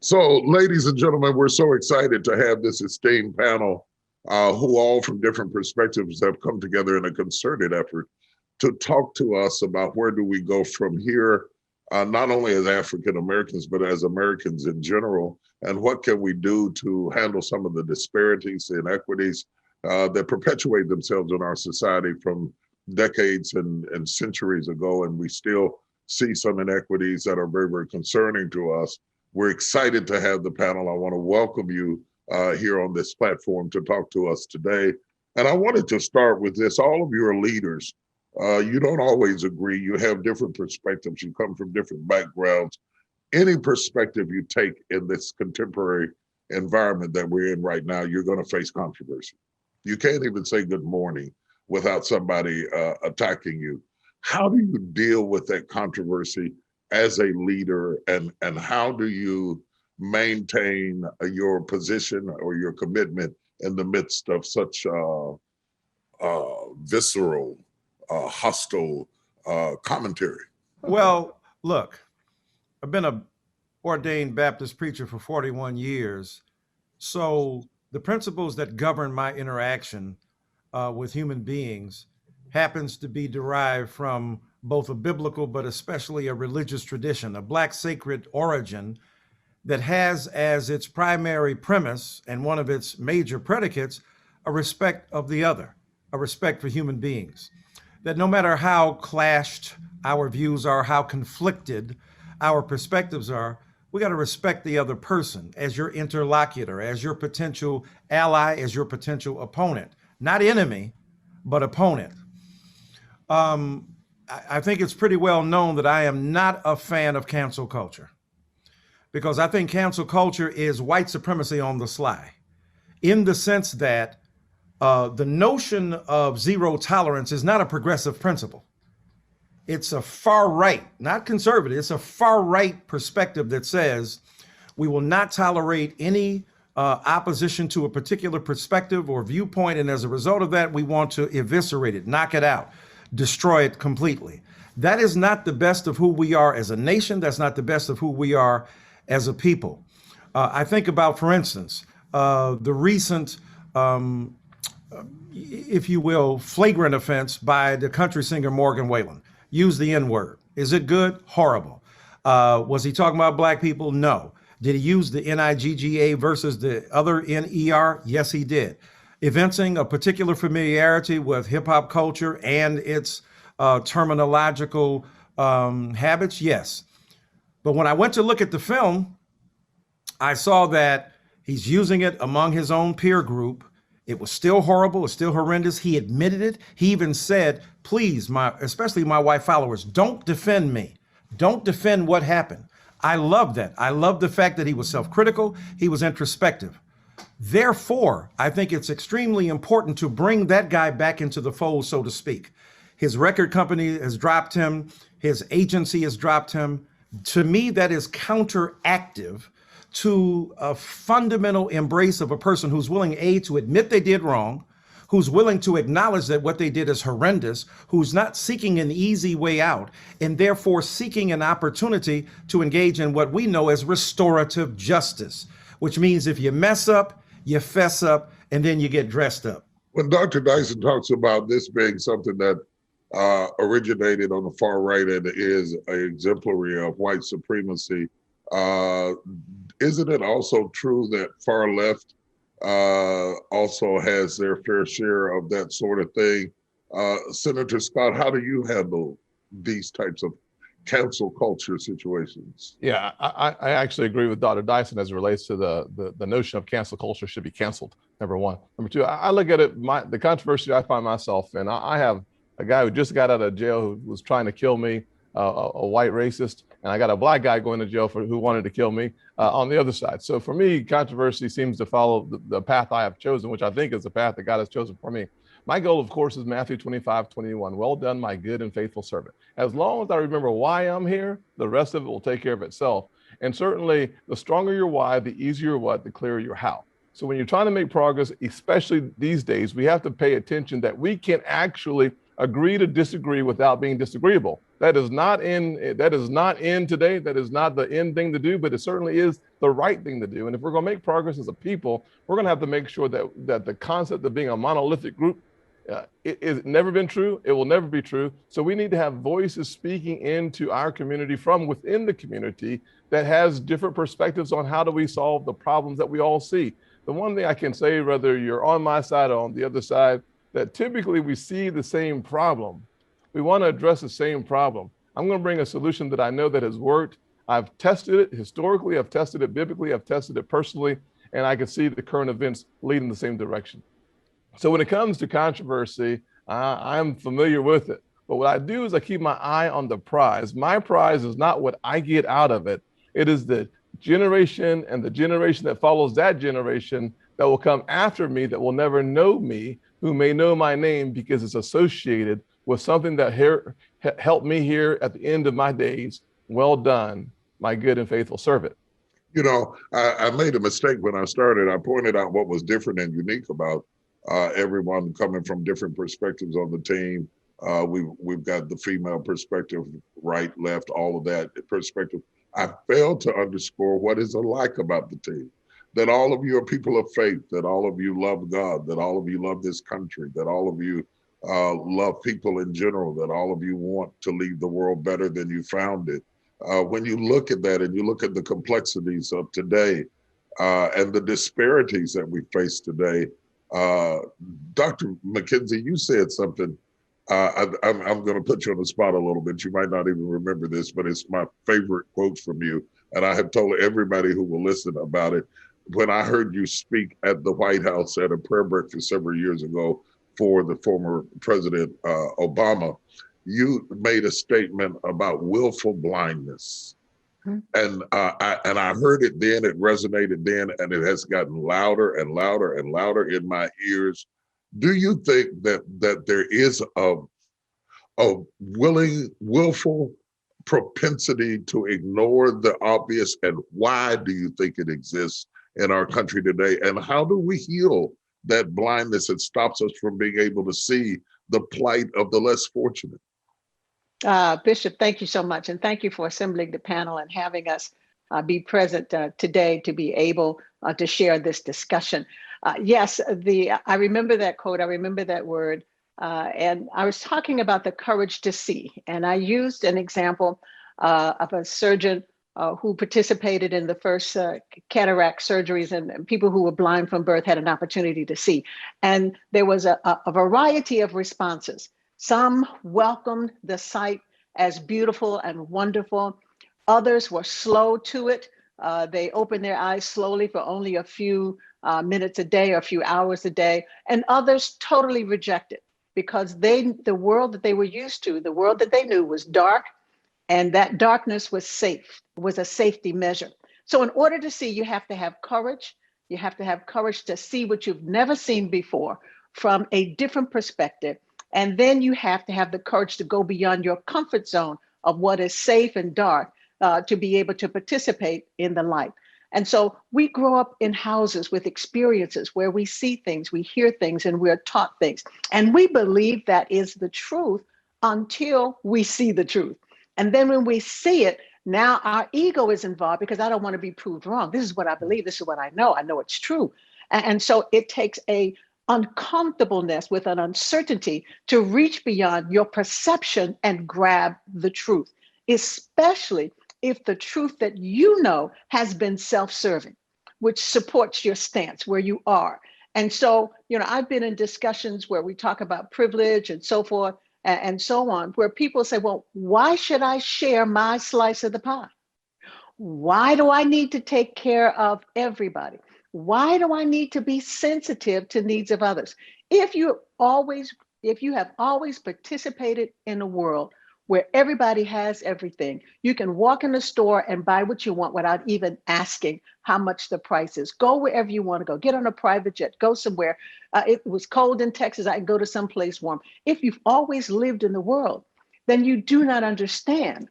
So, ladies and gentlemen, we're so excited to have this esteemed panel who all from different perspectives have come together in a concerted effort to talk to us about where do we go from here, not only as African Americans, but as Americans in general, and what can we do to handle some of the disparities, inequities that perpetuate themselves in our society from decades and centuries ago, and we still see some inequities that are very, very concerning to us. We're excited to have the panel. I want to welcome you here on this platform to talk to us today. And I wanted to start with this. All of you are leaders. You don't always agree. You have different perspectives. You come from different backgrounds. Any perspective you take in this contemporary environment that we're in right now, you're going to face controversy. You can't even say good morning without somebody attacking you. How do you deal with that controversy as a leader, and how do you maintain your position or your commitment in the midst of such visceral, hostile commentary? Well, look, I've been an ordained Baptist preacher for 41 years. So the principles that govern my interaction with human beings happens to be derived from both a biblical, but especially a religious tradition, a Black sacred origin that has as its primary premise and one of its major predicates, a respect of the other, a respect for human beings. That no matter how clashed our views are, how conflicted our perspectives are, we got to respect the other person as your interlocutor, as your potential ally, as your potential opponent, not enemy, but opponent. I think it's pretty well known that I am not a fan of cancel culture, because I think cancel culture is white supremacy on the sly, in the sense that the notion of zero tolerance is not a progressive principle. It's a far right, not conservative, it's a far right perspective that says we will not tolerate any opposition to a particular perspective or viewpoint, and as a result of that, we want to eviscerate it, knock it out, destroy it completely. That is not the best of who we are as a nation. That's not the best of who we are as a people. I think about, for instance, the recent, if you will, flagrant offense by the country singer Morgan Wallen. Use the N-word. Is it good? Horrible. Was he talking about Black people? No. Did he use the N-I-G-G-A versus the other N-E-R? Yes, he did. Evincing a particular familiarity with hip hop culture and its terminological habits, yes. But when I went to look at the film, I saw that he's using it among his own peer group. It was still horrible, it's still horrendous. He admitted it. He even said, please, especially my white followers, don't defend me. Don't defend what happened. I love that. I love the fact that he was self-critical, he was introspective. Therefore, I think it's extremely important to bring that guy back into the fold, so to speak. His record company has dropped him. His agency has dropped him. To me, that is counteractive to a fundamental embrace of a person who's willing, A, to admit they did wrong, who's willing to acknowledge that what they did is horrendous, who's not seeking an easy way out, and therefore seeking an opportunity to engage in what we know as restorative justice, which means if you mess up, you fess up, and then you get dressed up. When Dr. Dyson talks about this being something that originated on the far right and is an exemplary of white supremacy, isn't it also true that far left also has their fair share of that sort of thing? Senator Scott, how do you handle these types of cancel culture situations? Yeah, I actually agree with Dr. Dyson as it relates to the notion of cancel culture should be canceled, number one. Number two, I look at it, the controversy I find myself in, I have a guy who just got out of jail who was trying to kill me, a white racist, and I got a Black guy going to jail who wanted to kill me on the other side. So for me, controversy seems to follow the path I have chosen, which I think is the path that God has chosen for me. My goal, of course, is Matthew 25:21. Well done, my good and faithful servant. As long as I remember why I'm here, the rest of it will take care of itself. And certainly, the stronger your why, the easier what, the clearer your how. So when you're trying to make progress, especially these days, we have to pay attention that we can actually agree to disagree without being disagreeable. That is not in today. That is not the end thing to do, but it certainly is the right thing to do. And if we're going to make progress as a people, we're going to have to make sure that the concept of being a monolithic group, it's never been true. It will never be true. So we need to have voices speaking into our community from within the community that has different perspectives on how do we solve the problems that we all see. The one thing I can say, whether you're on my side or on the other side, that typically we see the same problem. We want to address the same problem. I'm going to bring a solution that I know that has worked. I've tested it historically, I've tested it biblically, I've tested it personally, and I can see the current events lead in the same direction. So when it comes to controversy, I'm familiar with it. But what I do is I keep my eye on the prize. My prize is not what I get out of it. It is the generation and the generation that follows that generation that will come after me, that will never know me, who may know my name because it's associated with something that helped me here at the end of my days. Well done, my good and faithful servant. You know, I made a mistake when I started. I pointed out what was different and unique about everyone coming from different perspectives on the team. We've got the female perspective, right, left, all of that perspective. I failed to underscore what is alike about the team. That all of you are people of faith, that all of you love God, that all of you love this country, that all of you love people in general, that all of you want to leave the world better than you found it. When you look at that and you look at the complexities of today and the disparities that we face today, Dr. McKenzie, you said something. I'm going to put you on the spot a little bit. You might not even remember this, but it's my favorite quote from you. And I have told everybody who will listen about it. When I heard you speak at the White House at a prayer breakfast several years ago for the former President Obama, you made a statement about willful blindness. Mm-hmm. And I heard it then, it resonated then, and it has gotten louder and louder and louder in my ears. Do you think that there is a willful propensity to ignore the obvious, and why do you think it exists in our country today? And how do we heal that blindness that stops us from being able to see the plight of the less fortunate? Bishop, thank you so much. And thank you for assembling the panel and having us be present today to be able to share this discussion. Yes, I remember that quote. I remember that word. And I was talking about the courage to see. And I used an example of a surgeon who participated in the first cataract surgeries, and people who were blind from birth had an opportunity to see. And there was a variety of responses. Some welcomed the sight as beautiful and wonderful. Others were slow to it. They opened their eyes slowly for only a few minutes a day or a few hours a day. And others totally rejected, because the world that they were used to, the world that they knew, was dark, and that darkness was safe, was a safety measure. So in order to see, you have to have courage. You have to have courage to see what you've never seen before from a different perspective. And then you have to have the courage to go beyond your comfort zone of what is safe and dark to be able to participate in the light. And so we grow up in houses with experiences where we see things, we hear things, and we're taught things. And we believe that is the truth until we see the truth. And then when we see it, now our ego is involved, because I don't want to be proved wrong. This is what I believe. This is what I know. I know it's true. And so it takes a uncomfortableness with an uncertainty to reach beyond your perception and grab the truth, especially if the truth that you know has been self-serving, which supports your stance where you are. And so, I've been in discussions where we talk about privilege and so forth and so on, where people say, well, why should I share my slice of the pie? Why do I need to take care of everybody? Why do I need to be sensitive to needs of others? If you have always participated in a world where everybody has everything, you can walk in the store and buy what you want without even asking how much the price is. Go wherever you want to go. Get on a private jet. Go somewhere. It was cold in Texas. I can go to someplace warm. If you've always lived in the world, then you do not understand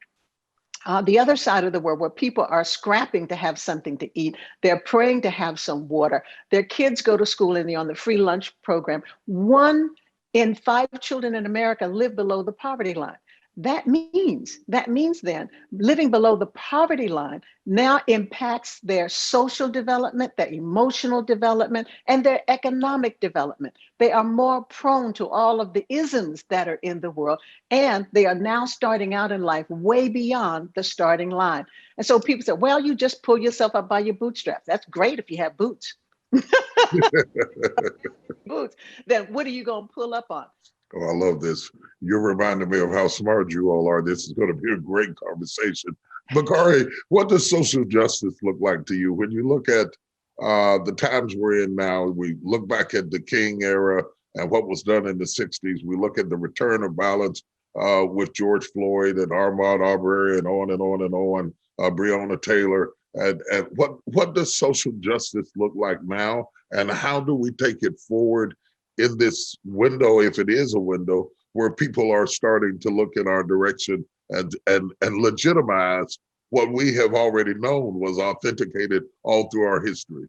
the other side of the world, where people are scrapping to have something to eat. They're praying to have some water. Their kids go to school and they're on the free lunch program. 1 in 5 children in America live below the poverty line. That means then living below the poverty line now impacts their social development, their emotional development, and their economic development. They are more prone to all of the isms that are in the world, and they are now starting out in life way beyond the starting line. And so people say, well, you just pull yourself up by your bootstraps. That's great if you have boots. Boots. Then what are you going to pull up on? Oh, I love this. You're reminding me of how smart you all are. This is going to be a great conversation. Bakari, what does social justice look like to you? When you look at the times we're in now, we look back at the King era and what was done in the 60s. We look at the return of violence with George Floyd and Ahmaud Arbery and on and on and on, Breonna Taylor. And what does social justice look like now? And how do we take it forward in this window, if it is a window, where people are starting to look in our direction and legitimize what we have already known was authenticated all through our history?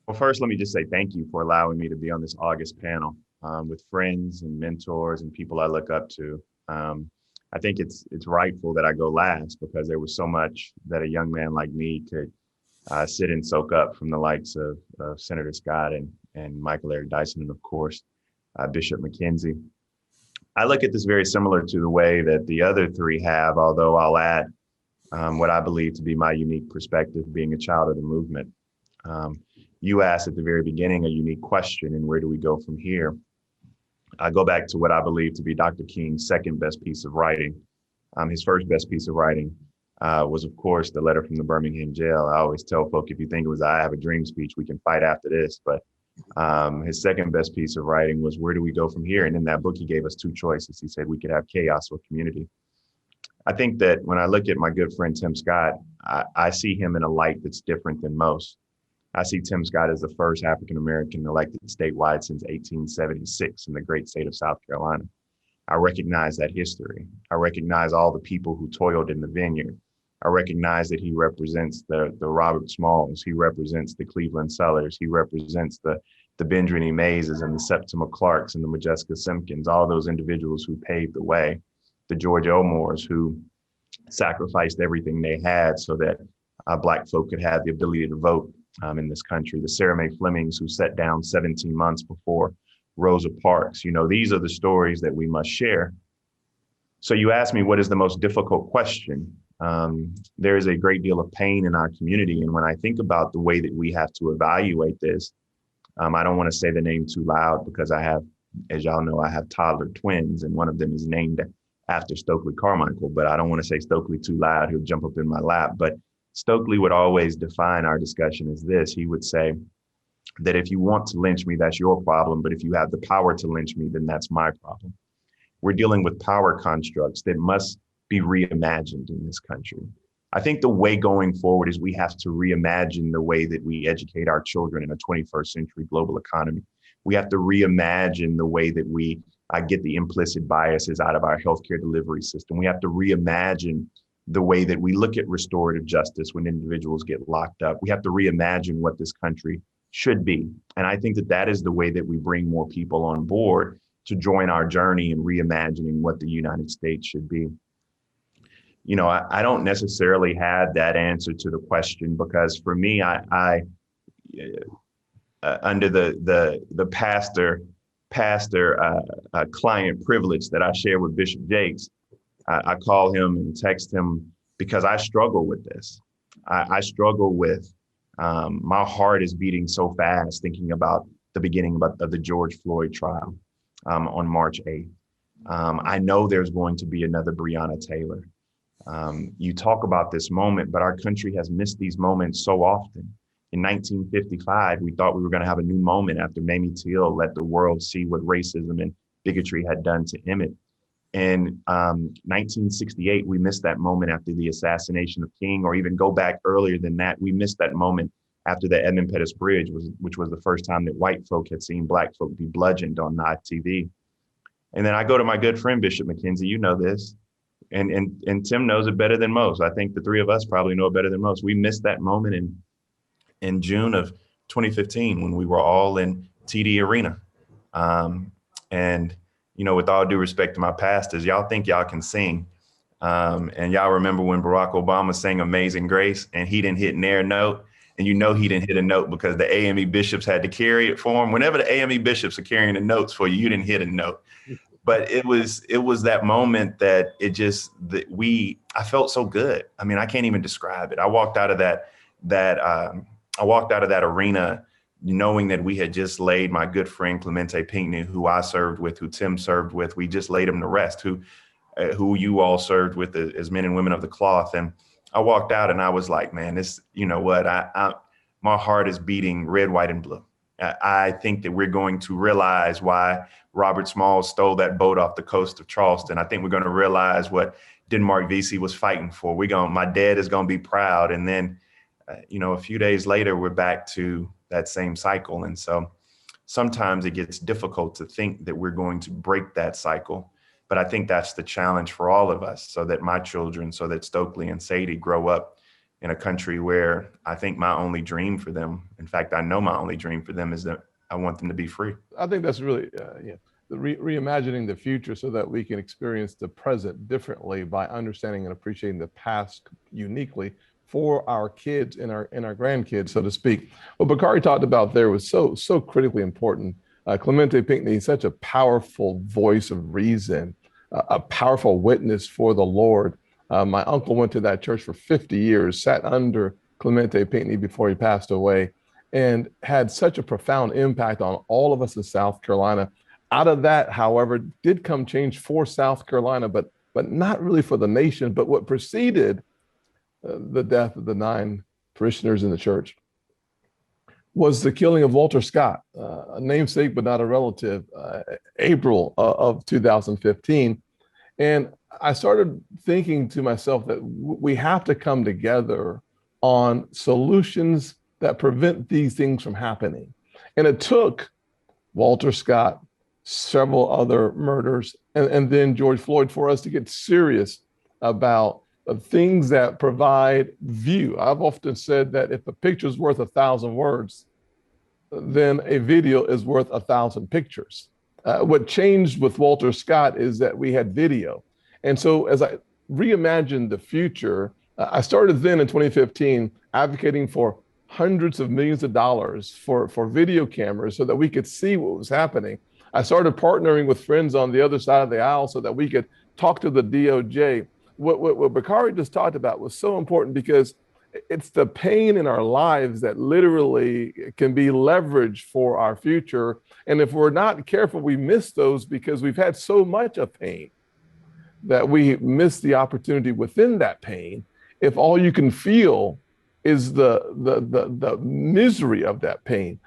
Well, first, let me just say thank you for allowing me to be on this August panel with friends and mentors and people I look up to. I think it's rightful that I go last because there was so much that a young man like me could sit and soak up from the likes of Senator Scott and Michael Eric Dyson, and of course, Bishop McKenzie. I look at this very similar to the way that the other three have, although I'll add what I believe to be my unique perspective, being a child of the movement. You asked at the very beginning a unique question, and where do we go from here? I go back to what I believe to be Dr. King's second best piece of writing. His first best piece of writing was, of course, the letter from the Birmingham jail. I always tell folk, if you think it was I Have a Dream speech, we can fight after this. But his second best piece of writing was, where do we go from here? And in that book, he gave us two choices. He said we could have chaos or community. I think that when I look at my good friend, Tim Scott, I see him in a light that's different than most. I see Tim Scott as the first African-American elected statewide since 1876 in the great state of South Carolina. I recognize that history. I recognize all the people who toiled in the vineyard. I recognize that he represents the Robert Smalls. He represents the Cleveland Sellers. He represents the Benjamin Mazes and the Septima Clarks and the Majeska Simpkins, all those individuals who paved the way, the George Elmores who sacrificed everything they had so that Black folk could have the ability to vote in this country, the Sarah Mae Flemings who sat down 17 months before Rosa Parks. You know, these are the stories that we must share. So you asked me, what is the most difficult question? There is a great deal of pain in our community. And when I think about the way that we have to evaluate this, I don't want to say the name too loud because I have, as y'all know, I have toddler twins and one of them is named after Stokely Carmichael, but I don't want to say Stokely too loud. He'll jump up in my lap. But Stokely would always define our discussion as this. He would say that if you want to lynch me, that's your problem. But if you have the power to lynch me, then that's my problem. We're dealing with power constructs that must be reimagined in this country. I think the way going forward is we have to reimagine the way that we educate our children in a 21st century global economy. We have to reimagine the way that we get the implicit biases out of our healthcare delivery system. We have to reimagine the way that we look at restorative justice when individuals get locked up. We have to reimagine what this country should be. And I think that that is the way that we bring more people on board to join our journey in reimagining what the United States should be. You know, I don't necessarily have that answer to the question because for me, I under the pastor-client privilege that I share with Bishop Jakes, I call him and text him because I struggle with this. I struggle with, my heart is beating so fast thinking about the beginning of the George Floyd trial on March 8th. I know there's going to be another Breonna Taylor. You talk about this moment, but our country has missed these moments so often. In 1955, we thought we were going to have a new moment after Mamie Till let the world see what racism and bigotry had done to Emmett. In 1968, we missed that moment after the assassination of King, or even go back earlier than that. We missed that moment after the Edmund Pettus Bridge, which was the first time that white folk had seen Black folk be bludgeoned on live TV. And then I go to my good friend, Bishop McKenzie, you know this, and Tim knows it better than most. I think the three of us probably know it better than most. We missed that moment in June of 2015 when we were all in TD Arena. And with all due respect to my pastors, y'all think y'all can sing. And y'all remember when Barack Obama sang Amazing Grace and he didn't hit near note, and he didn't hit a note because the AME bishops had to carry it for him. Whenever the AME bishops are carrying the notes for you, you didn't hit a note. But it was that moment that I felt so good. I mean, I can't even describe it. I walked out of that arena knowing that we had just laid my good friend Clemente Pinckney, who I served with, who Tim served with, we just laid him to rest, who you all served with as men and women of the cloth. And I walked out and I was like, man, this, my heart is beating red, white, and blue. I think that we're going to realize why Robert Smalls stole that boat off the coast of Charleston. I think we're going to realize what Denmark Vesey was fighting for. My dad is going to be proud. And then, a few days later, we're back to that same cycle. And so sometimes it gets difficult to think that we're going to break that cycle. But I think that's the challenge for all of us, so that my children, so that Stokely and Sadie grow up in a country where I think my only dream for them, in fact, I know my only dream for them is that I want them to be free. I think that's really, reimagining the future so that we can experience the present differently by understanding and appreciating the past uniquely for our kids and our grandkids, so to speak. What Bakari talked about there was so critically important. Clemente Pinckney, such a powerful voice of reason, a powerful witness for the Lord. My uncle went to that church for 50 years, sat under Clemente Pinckney before he passed away, and had such a profound impact on all of us in South Carolina. Out of that, however, did come change for South Carolina, but not really for the nation. But what preceded the death of the 9 parishioners in the church was the killing of Walter Scott, a namesake but not a relative, April of 2015. And I started thinking to myself that we have to come together on solutions that prevent these things from happening. And it took Walter Scott, several other murders, and then George Floyd for us to get serious about things that provide view. I've often said that if a picture is worth 1,000 words, then a video is worth 1,000 pictures. What changed with Walter Scott is that we had video. And so as I reimagined the future, I started then in 2015 advocating for hundreds of millions of dollars for video cameras so that we could see what was happening. I started partnering with friends on the other side of the aisle so that we could talk to the DOJ. What Bakari just talked about was so important because it's the pain in our lives that literally can be leveraged for our future. And if we're not careful, we miss those because we've had so much of pain that we miss the opportunity within that pain. If all you can feel is the misery of that pain.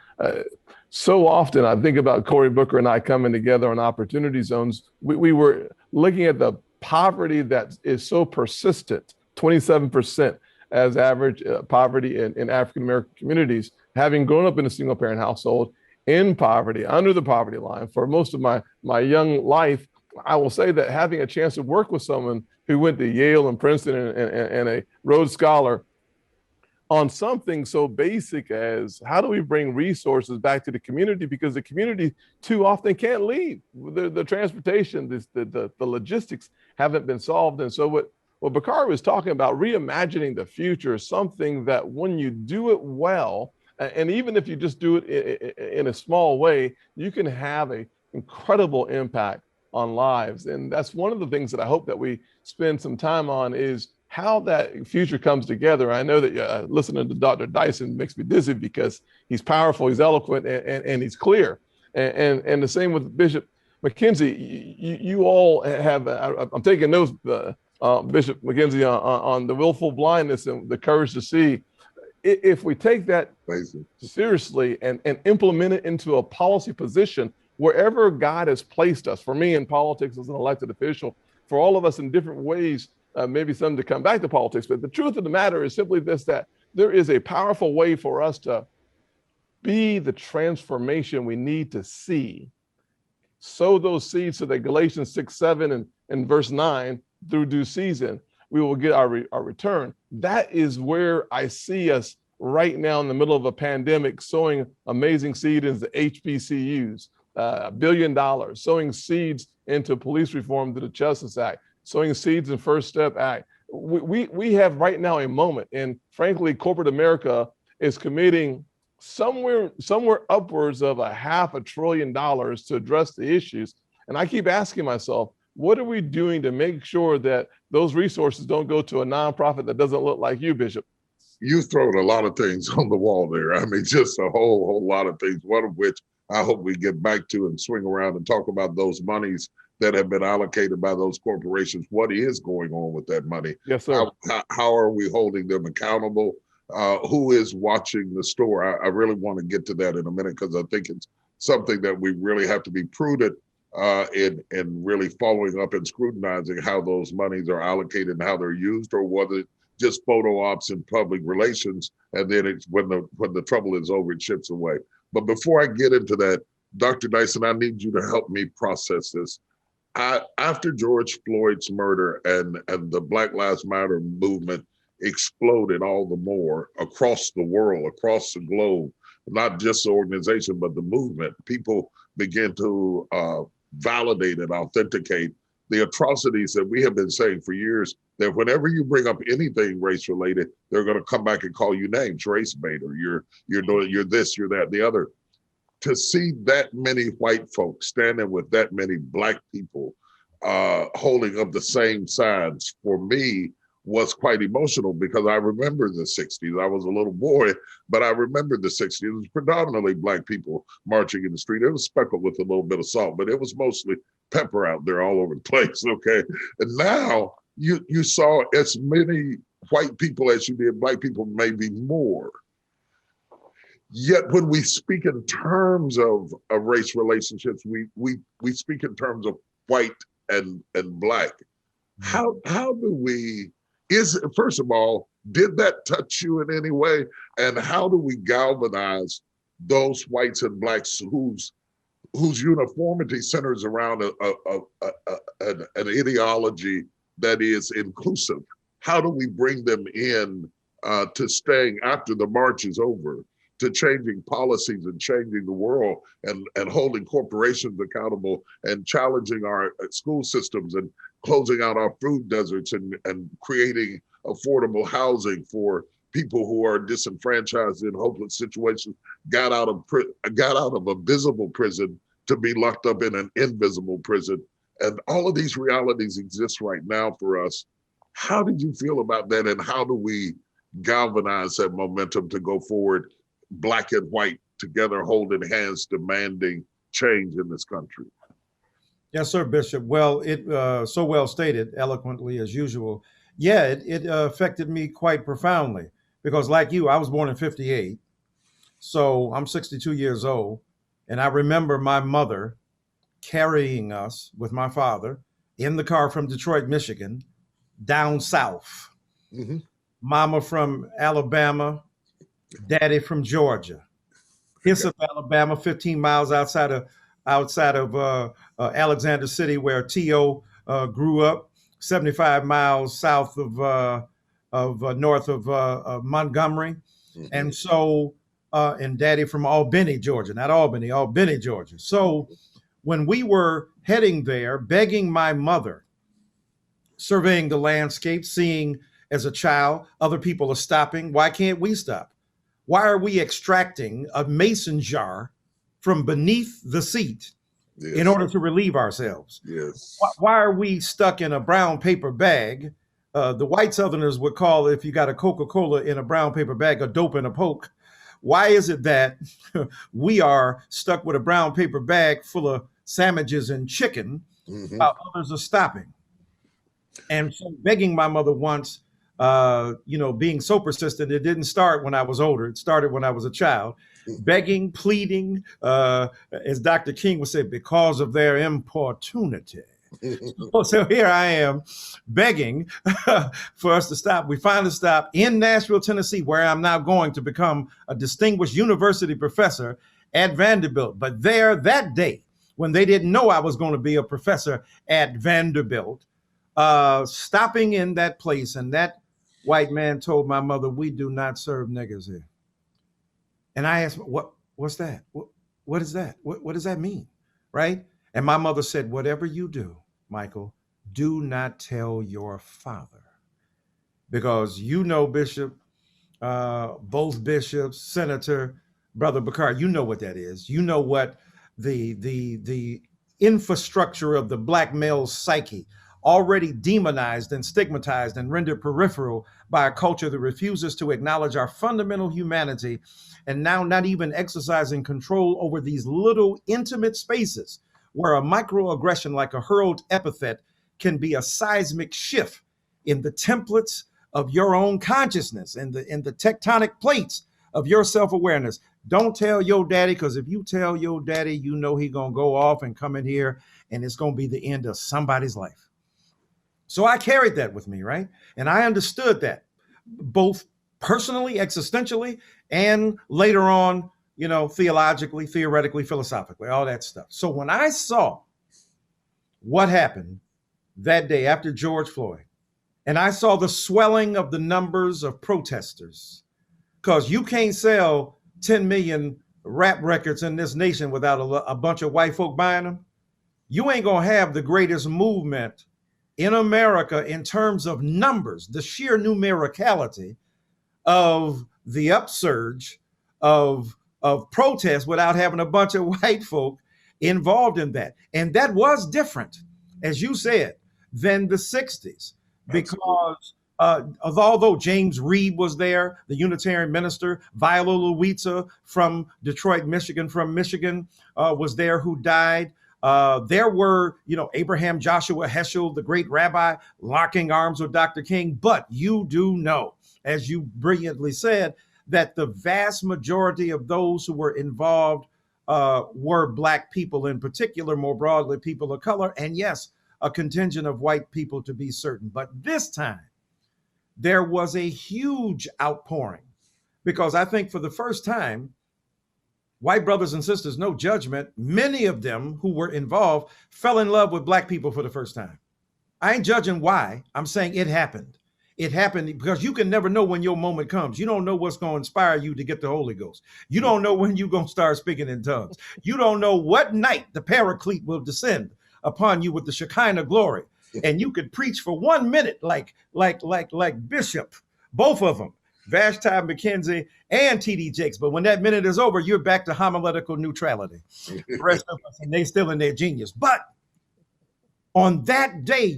So often I think about Cory Booker and I coming together on Opportunity Zones. We were looking at the poverty that is so persistent, 27% as average poverty in African-American communities, having grown up in a single parent household in poverty, under the poverty line for most of my young life. I will say that having a chance to work with someone who went to Yale and Princeton and a Rhodes Scholar on something so basic as how do we bring resources back to the community, because the community too often can't leave. The transportation, the logistics haven't been solved. And so what Bakari was talking about, reimagining the future, is something that when you do it well, and even if you just do it in a small way, you can have an incredible impact on lives. And that's one of the things that I hope that we spend some time on, is how that future comes together. I know that listening to Dr. Dyson makes me dizzy because he's powerful, he's eloquent, and he's clear. And the same with Bishop McKenzie. You all have, I'm taking notes, Bishop McKenzie, on the willful blindness and the courage to see. If we take that seriously and implement it into a policy position, wherever God has placed us, for me in politics as an elected official, for all of us in different ways, maybe some to come back to politics, but the truth of the matter is simply this, that there is a powerful way for us to be the transformation we need to see. Sow those seeds so that Galatians 6:7 and verse 9, through due season, we will get our return. That is where I see us right now in the middle of a pandemic, sowing amazing seed into the HBCUs, $1 billion, sowing seeds into police reform to the Justice Act, sowing seeds in First Step Act. We have right now a moment, and frankly, corporate America is committing somewhere upwards of $500 billion to address the issues. And I keep asking myself, what are we doing to make sure that those resources don't go to a nonprofit that doesn't look like you, Bishop? You thrown a lot of things on the wall there. I mean, just a whole lot of things, one of which I hope we get back to and swing around and talk about those monies that have been allocated by those corporations. What is going on with that money? Yes, sir. How are we holding them accountable? Who is watching the store? I really want to get to that in a minute, because I think it's something that we really have to be prudent in really following up and scrutinizing how those monies are allocated and how they're used, or whether it's just photo ops and public relations, and then it's when the trouble is over, it ships away. But before I get into that, Dr. Dyson, I need you to help me process this. After George Floyd's murder and the Black Lives Matter movement exploded all the more across the world, across the globe, not just the organization, but the movement, people began to validate and authenticate the atrocities that we have been saying for years, that whenever you bring up anything race related, they're going to come back and call you names, race bait, or you're this, you're that, the other. To see that many white folks standing with that many Black people holding up the same signs, for me, was quite emotional, because I remember the 60s. I was a little boy, but I remember the 60s. It was predominantly Black people marching in the street. It was speckled with a little bit of salt, but it was mostly pepper out there all over the place, okay? And now you saw as many white people as you did Black people, maybe more. Yet when we speak in terms of race relationships, we speak in terms of white and Black. How do we, first of all, did that touch you in any way? And how do we galvanize those whites and Blacks whose uniformity centers around an ideology that is inclusive? How do we bring them in to staying after the march is over, to changing policies and changing the world, and holding corporations accountable, and challenging our school systems, and closing out our food deserts, and creating affordable housing for people who are disenfranchised in hopeless situations, got out of a visible prison to be locked up in an invisible prison. And all of these realities exist right now for us. How did you feel about that? And how do we galvanize that momentum to go forward, Black and white together, holding hands, demanding change in this country? Yes, sir, Bishop. Well, it so well stated, eloquently as usual. Yeah, it affected me quite profoundly, because like you, I was born in 58. So I'm 62 years old. And I remember my mother carrying us with my father in the car from Detroit, Michigan, down south. Mm-hmm. Mama from Alabama, daddy from Georgia. Hyssop, Alabama, 15 miles outside of Alexander City, where T.O. grew up, 75 miles south of north of Montgomery. Mm-hmm. And so, and daddy from Albany, Georgia, not Albany, Albany, Georgia. So when we were heading there, begging my mother, surveying the landscape, seeing as a child, other people are stopping. Why can't we stop? Why are we extracting a mason jar from beneath the seat in order to relieve ourselves? Yes. Why are we stuck in a brown paper bag? The white Southerners would call, if you got a Coca-Cola in a brown paper bag, a dope and a poke. Why is it that we are stuck with a brown paper bag full of sandwiches and chicken while others are stopping? And so begging my mother once, being so persistent, it didn't start when I was older. It started when I was a child. Begging, pleading, as Dr. King would say, because of their importunity. So here I am begging for us to stop. We finally stopped in Nashville, Tennessee, where I'm now going to become a distinguished university professor at Vanderbilt. But there, that day, when they didn't know I was going to be a professor at Vanderbilt, stopping in that place, and that white man told my mother, "We do not serve niggers here." And I asked, what's that? What is that? What does that mean? right? And my mother said, whatever you do, Michael, do not tell your father. Because you know, Bishop, both bishops, Senator, Brother Bakari, you know what that is. You know what the infrastructure of the black male psyche, already demonized and stigmatized and rendered peripheral by a culture that refuses to acknowledge our fundamental humanity, and now not even exercising control over these little intimate spaces where a microaggression like a hurled epithet can be a seismic shift in the templates of your own consciousness and the tectonic plates of your self-awareness. Don't tell your daddy, because if you tell your daddy, you know he gonna go off and come in here and it's gonna be the end of somebody's life. So I carried that with me, right? And I understood that both personally, existentially, and later on, you know, theologically, theoretically, philosophically, all that stuff. So when I saw what happened that day after George Floyd, and I saw the swelling of the numbers of protesters, because you can't sell 10 million rap records in this nation without a bunch of white folk buying them. You ain't gonna have the greatest movement in America in terms of numbers, the sheer numericality of the upsurge of protests without having a bunch of white folk involved in that. And that was different, as you said, than the 60s. Because although James Reed was there, the Unitarian minister, Viola Luizza from Detroit, Michigan, was there, who died. There were, you know, Abraham Joshua Heschel, the great rabbi, locking arms with Dr. King. But you do know, as you brilliantly said, that the vast majority of those who were involved were Black people, in particular, more broadly, people of color. And yes, a contingent of white people, to be certain. But this time, there was a huge outpouring, because I think for the first time, white brothers and sisters, no judgment, many of them who were involved fell in love with Black people for the first time. I ain't judging why. I'm saying it happened. It happened because you can never know when your moment comes. You don't know what's going to inspire you to get the Holy Ghost. You don't know when you're going to start speaking in tongues. You don't know what night the Paraclete will descend upon you with the Shekinah glory. And you could preach for 1 minute like Bishop, both of them, Vashti McKenzie and T.D. Jakes. But when that minute is over, you're back to homiletical neutrality. The rest of us, and they still in their genius. But on that day,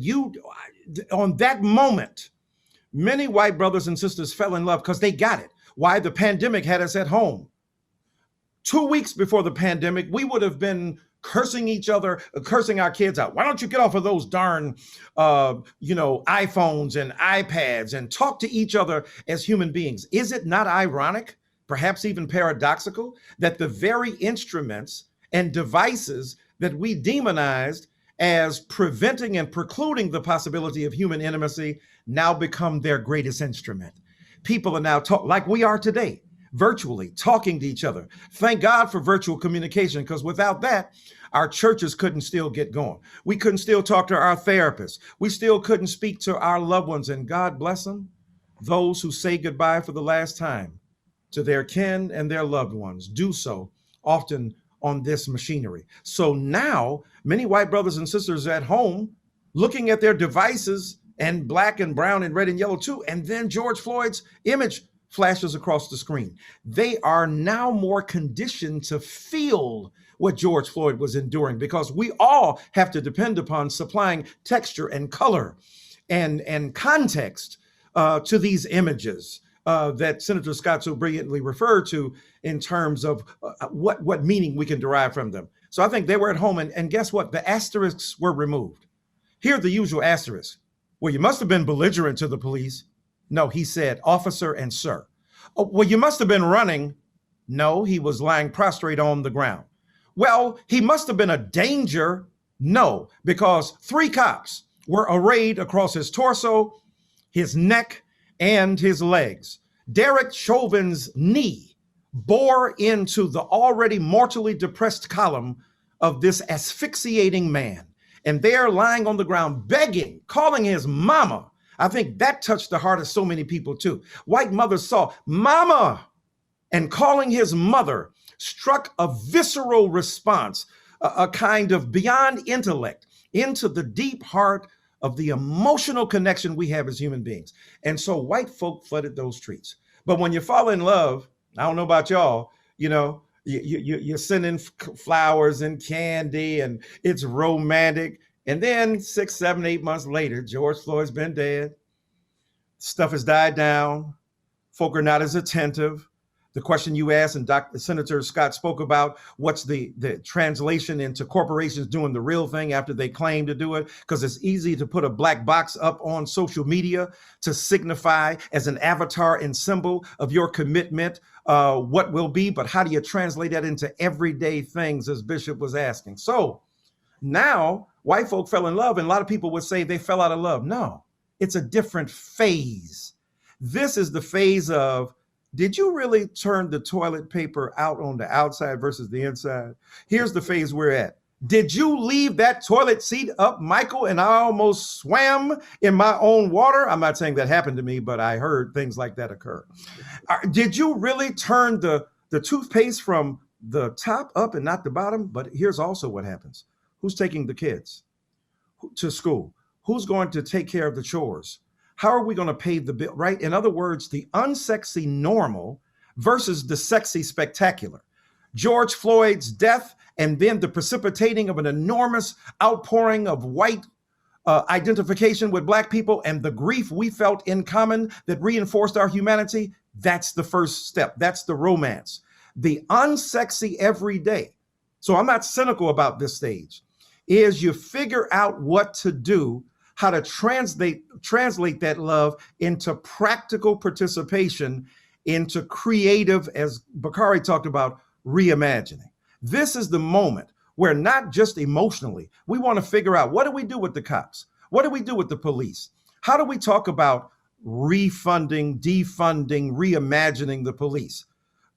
on that moment, many white brothers and sisters fell in love because they got it. Why? The pandemic had us at home. 2 weeks before the pandemic, we would have been cursing each other, cursing our kids out. Why don't you get off of those darn, iPhones and iPads and talk to each other as human beings? Is it not ironic, perhaps even paradoxical, that the very instruments and devices that we demonized as preventing and precluding the possibility of human intimacy now become their greatest instrument? People are now like we are today, virtually talking to each other. Thank God for virtual communication, because without that, our churches couldn't still get going. We couldn't still talk to our therapists. We still couldn't speak to our loved ones. And God bless them, those who say goodbye for the last time to their kin and their loved ones do so often on this machinery. So now many white brothers and sisters at home looking at their devices, and black and brown and red and yellow too, and then George Floyd's image flashes across the screen. They are now more conditioned to feel what George Floyd was enduring, because we all have to depend upon supplying texture and color and context to these images that Senator Scott so brilliantly referred to in terms of what meaning we can derive from them. So I think they were at home, and guess what? The asterisks were removed. Here are the usual asterisks. Well, you must have been belligerent to the police. No, he said, officer and sir. Oh, well, you must have been running. No, he was lying prostrate on the ground. Well, he must have been a danger. No, because 3 cops were arrayed across his torso, his neck, and his legs. Derek Chauvin's knee bore into the already mortally depressed column of this asphyxiating man. And there, lying on the ground, begging, calling his mama. I think that touched the heart of so many people too. White mothers saw mama, and calling his mother struck a visceral response a kind of beyond intellect into the deep heart of the emotional connection we have as human beings. And so white folk flooded those streets. But when you fall in love, I don't know about y'all, you're sending flowers and candy and it's romantic. And then 6, 7, 8 months later, George Floyd's been dead. Stuff has died down. Folk are not as attentive. The question you asked and Senator Scott spoke about, what's the translation into corporations doing the real thing after they claim to do it? Because it's easy to put a black box up on social media to signify as an avatar and symbol of your commitment, what will be, but how do you translate that into everyday things, as Bishop was asking? So now white folk fell in love, and a lot of people would say they fell out of love. No, it's a different phase. This is the phase of, did you really turn the toilet paper out on the outside versus the inside? Here's the phase we're at. Did you leave that toilet seat up, Michael, and I almost swam in my own water? I'm not saying that happened to me, but I heard things like that occur. Did you really turn the toothpaste from the top up and not the bottom? But here's also what happens. Who's taking the kids to school? Who's going to take care of the chores? How are we going to pay the bill, right? In other words, the unsexy normal versus the sexy spectacular. George Floyd's death and then the precipitating of an enormous outpouring of white identification with Black people and the grief we felt in common that reinforced our humanity. That's the first step. That's the romance. The unsexy everyday. So I'm not cynical about this stage. Is you figure out what to do, how to translate that love into practical participation, into creative, as Bakari talked about, reimagining. This is the moment where not just emotionally, we want to figure out, what do we do with the cops? What do we do with the police? How do we talk about refunding, defunding, reimagining the police?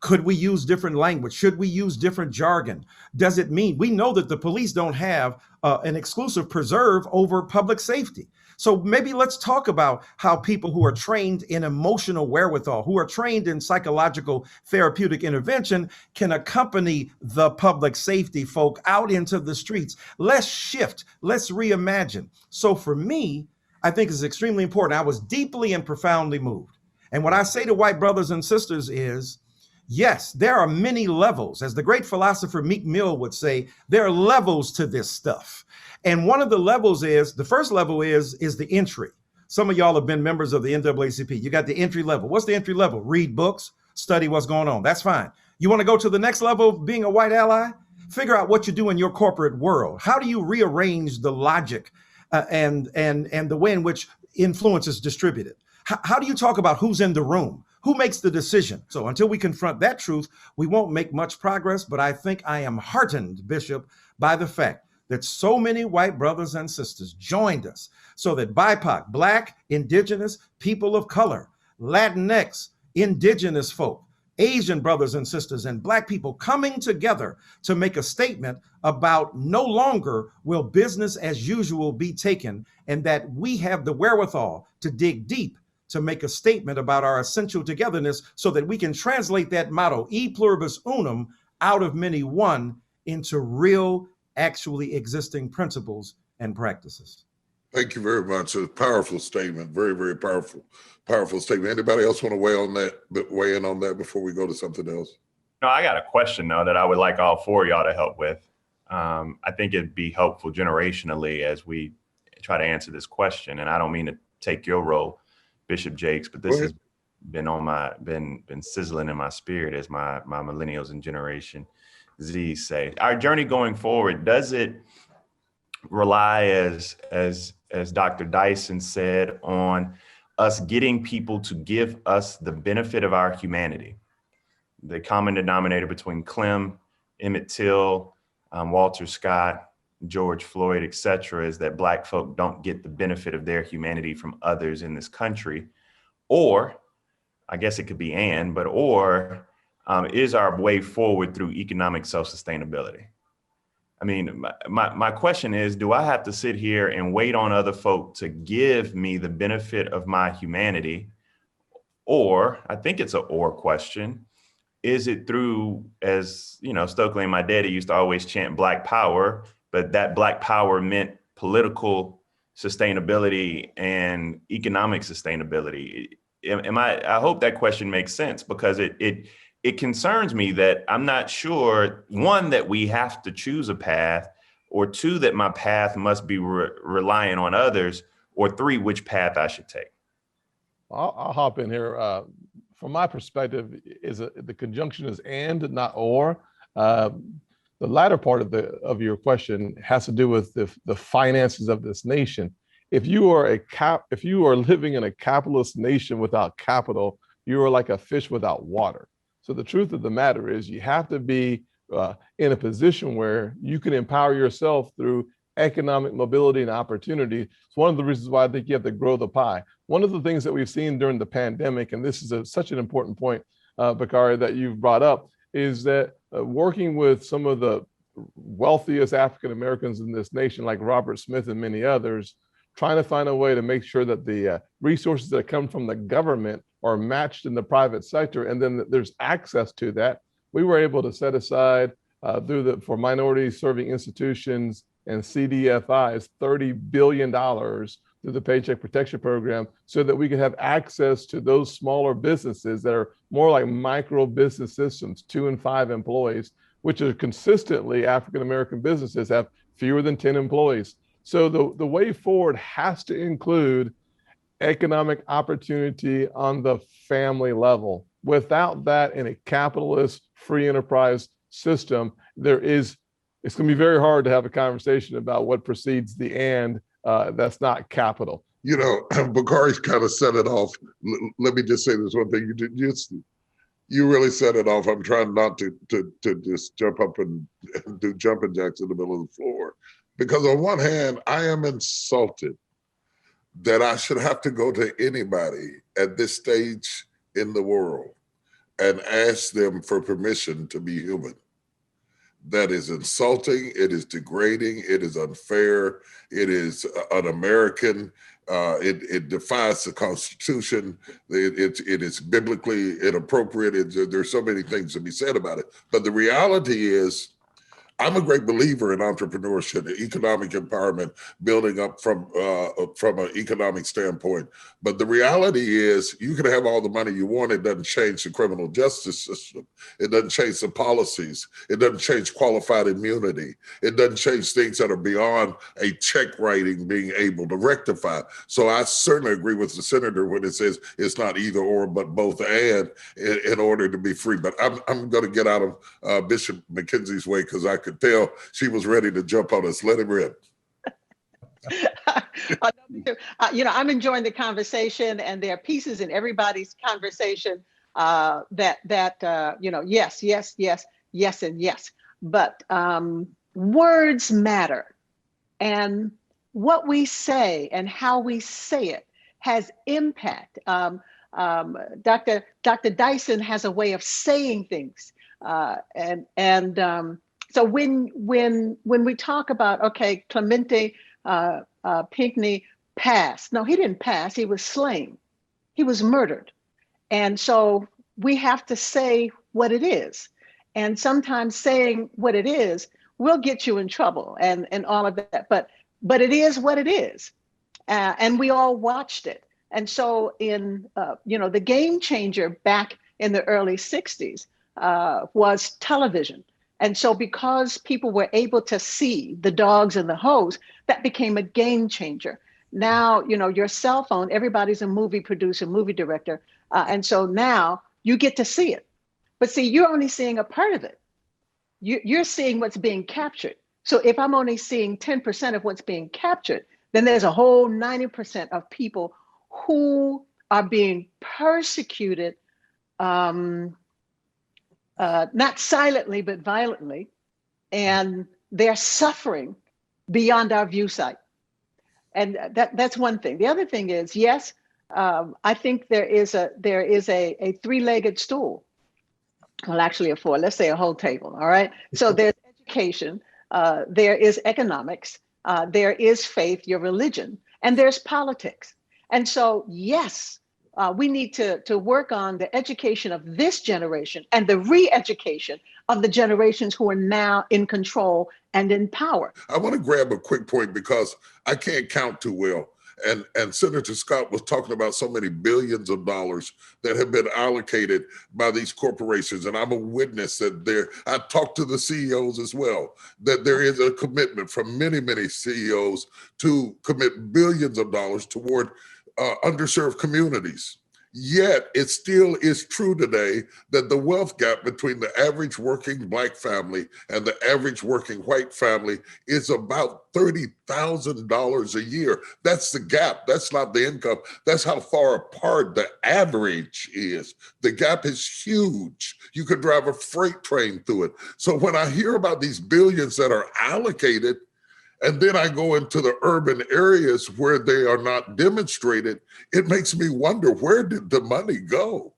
Could we use different language? Should we use different jargon? Does it mean, we know that the police don't have an exclusive preserve over public safety. So maybe let's talk about how people who are trained in emotional wherewithal, who are trained in psychological therapeutic intervention, can accompany the public safety folk out into the streets. Let's shift, let's reimagine. So for me, I think it's extremely important. I was deeply and profoundly moved. And what I say to white brothers and sisters is, yes, there are many levels. As the great philosopher Meek Mill would say, there are levels to this stuff. And one of the levels is, the first level is the entry. Some of y'all have been members of the NAACP. You got the entry level. What's the entry level? Read books, study what's going on. That's fine. You want to go to the next level of being a white ally? Figure out what you do in your corporate world. How do you rearrange the logic and the way in which influence is distributed? How do you talk about who's in the room? Who makes the decision? So until we confront that truth, we won't make much progress. But I think I am heartened, Bishop, by the fact that so many white brothers and sisters joined us so that BIPOC, Black, Indigenous, people of color, Latinx, Indigenous folk, Asian brothers and sisters, and Black people coming together to make a statement about no longer will business as usual be taken, and that we have the wherewithal to dig deep to make a statement about our essential togetherness so that we can translate that motto, e pluribus unum, out of many one, into real, actually existing principles and practices. Thank you very much. A powerful statement. Very, very powerful statement. Anybody else want to weigh in on that before we go to something else? No, I got a question though that I would like all four of y'all to help with. I think it'd be helpful generationally as we try to answer this question. And I don't mean to take your role, Bishop Jakes, but this has been sizzling in my spirit, as my millennials and Generation Z say. Our journey going forward, does it rely, as Dr. Dyson said, on us getting people to give us the benefit of our humanity? The common denominator between Clem, Emmett Till, Walter Scott, George Floyd, et cetera, is that Black folk don't get the benefit of their humanity from others in this country. Or, I guess it could be or is our way forward through economic self-sustainability? I mean, my question is, do I have to sit here and wait on other folk to give me the benefit of my humanity? Or, I think it's an or question, is it through, as you know, Stokely and my daddy used to always chant Black Power, but that Black Power meant political sustainability and economic sustainability. I hope that question makes sense, because it concerns me that I'm not sure, one, that we have to choose a path, or two, that my path must be relying on others, or three, which path I should take. I'll hop in here. From my perspective, the conjunction is and, not or. The latter part of your question has to do with the finances of this nation. If you are living in a capitalist nation without capital, you are like a fish without water. So the truth of the matter is, you have to be in a position where you can empower yourself through economic mobility and opportunity. It's one of the reasons why I think you have to grow the pie. One of the things that we've seen during the pandemic, and this is such an important point, Bakari, that you've brought up, is that working with some of the wealthiest African Americans in this nation, like Robert Smith and many others, trying to find a way to make sure that the resources that come from the government are matched in the private sector, and then there's access to that. We were able to set aside for minority serving institutions and CDFIs, $30 billion through the Paycheck Protection Program, so that we could have access to those smaller businesses that are more like micro business systems, 2 and 5 employees, which are consistently African-American businesses have fewer than 10 employees. So the way forward has to include economic opportunity on the family level. Without that, in a capitalist free enterprise system, it's going to be very hard to have a conversation about what precedes the and that's not capital. You know, Bakari's kind of set it off. Let me just say this one thing. You really set it off. I'm trying not to just jump up and do jumping jacks in the middle of the floor. Because on one hand, I am insulted that I should have to go to anybody at this stage in the world and ask them for permission to be human. That is insulting. It is degrading. It is unfair. It is un-American. It defies the Constitution. It is biblically inappropriate. There's so many things to be said about it. But the reality is, I'm a great believer in entrepreneurship, economic empowerment, building up from an economic standpoint. But the reality is, you can have all the money you want. It doesn't change the criminal justice system. It doesn't change the policies. It doesn't change qualified immunity. It doesn't change things that are beyond a check writing being able to rectify. So I certainly agree with the senator when it says it's not either or, but both and, in order to be free. But I'm going to get out of Bishop McKenzie's way, because I could tell she was ready to jump on us. Let it rip. I'm enjoying the conversation, and there are pieces in everybody's conversation that yes, yes, yes, yes, and yes. But words matter, and what we say and how we say it has impact. Dr. Dyson has a way of saying things, so when we talk about, okay, Clemente Pinckney passed. No, he didn't pass. He was slain. He was murdered. And so we have to say what it is. And sometimes saying what it is will get you in trouble and all of that. But it is what it is. And we all watched it. And so the game changer back in the early 60s was television. And so because people were able to see the dogs and the hose, that became a game changer. Now, your cell phone, everybody's a movie producer, movie director. And so now you get to see it. But see, you're only seeing a part of it. You're seeing what's being captured. So if I'm only seeing 10% of what's being captured, then there's a whole 90% of people who are being persecuted, not silently, but violently, and they're suffering beyond our view sight. And that's one thing. The other thing is, yes, I think there is a three-legged stool. Well, actually a four, let's say a whole table, all right? So there's education, there is economics, there is faith, your religion, and there's politics. And so, yes, we need to work on the education of this generation and the re-education of the generations who are now in control and in power. I want to grab a quick point because I can't count too well. And Senator Scott was talking about so many billions of dollars that have been allocated by these corporations. And I'm a witness that I talked to the CEOs as well, that there is a commitment from many, many CEOs to commit billions of dollars toward underserved communities. Yet it still is true today that the wealth gap between the average working Black family and the average working white family is about $30,000 a year. That's the gap. That's not the income. That's how far apart the average is. The gap is huge. You could drive a freight train through it. So when I hear about these billions that are allocated, and then I go into the urban areas where they are not demonstrated, it makes me wonder, where did the money go?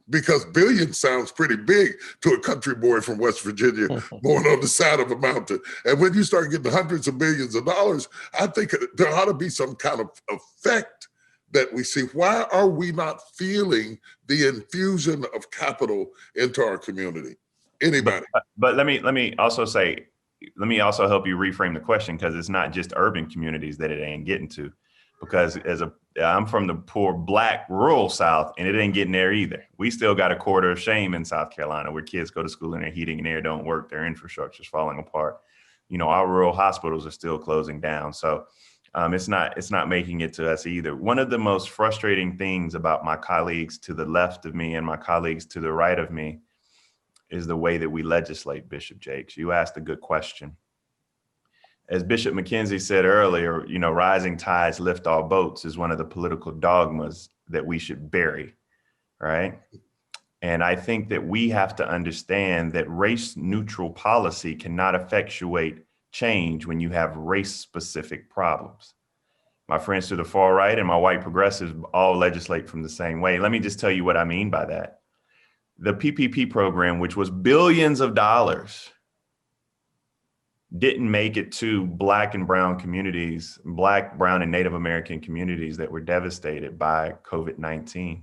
Because billions sounds pretty big to a country boy from West Virginia born on the side of a mountain. And when you start getting hundreds of billions of dollars, I think there ought to be some kind of effect that we see. Why are we not feeling the infusion of capital into our community? Anybody? But let me also say, let me also help you reframe the question, because it's not just urban communities that it ain't getting to, because I'm from the poor Black rural South, and it ain't getting there either. We still got a quarter of shame in South Carolina, where kids go to school and their heating and air don't work, their infrastructure's falling apart. You know, our rural hospitals are still closing down. So it's not making it to us either. One of the most frustrating things about my colleagues to the left of me and my colleagues to the right of me is the way that we legislate, Bishop Jakes. You asked a good question. As Bishop McKenzie said earlier, you know, rising tides lift all boats is one of the political dogmas that we should bury, right? And I think that we have to understand that race neutral policy cannot effectuate change when you have race specific problems. My friends to the far right and my white progressives all legislate from the same way. Let me just tell you what I mean by that. The PPP program, which was billions of dollars, didn't make it to Black and brown communities, Black, brown, and Native American communities that were devastated by COVID-19.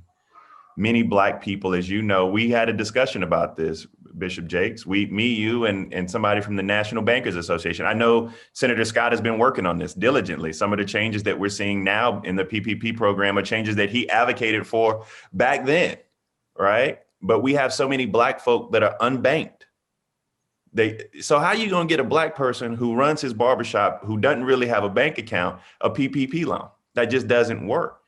Many Black people, as you know, we had a discussion about this, Bishop Jakes, you and somebody from the National Bankers Association. I know Senator Scott has been working on this diligently. Some of the changes that we're seeing now in the PPP program are changes that he advocated for back then, right? But we have so many Black folk that are unbanked. So how are you going to get a Black person who runs his barbershop, who doesn't really have a bank account, a PPP loan? That just doesn't work.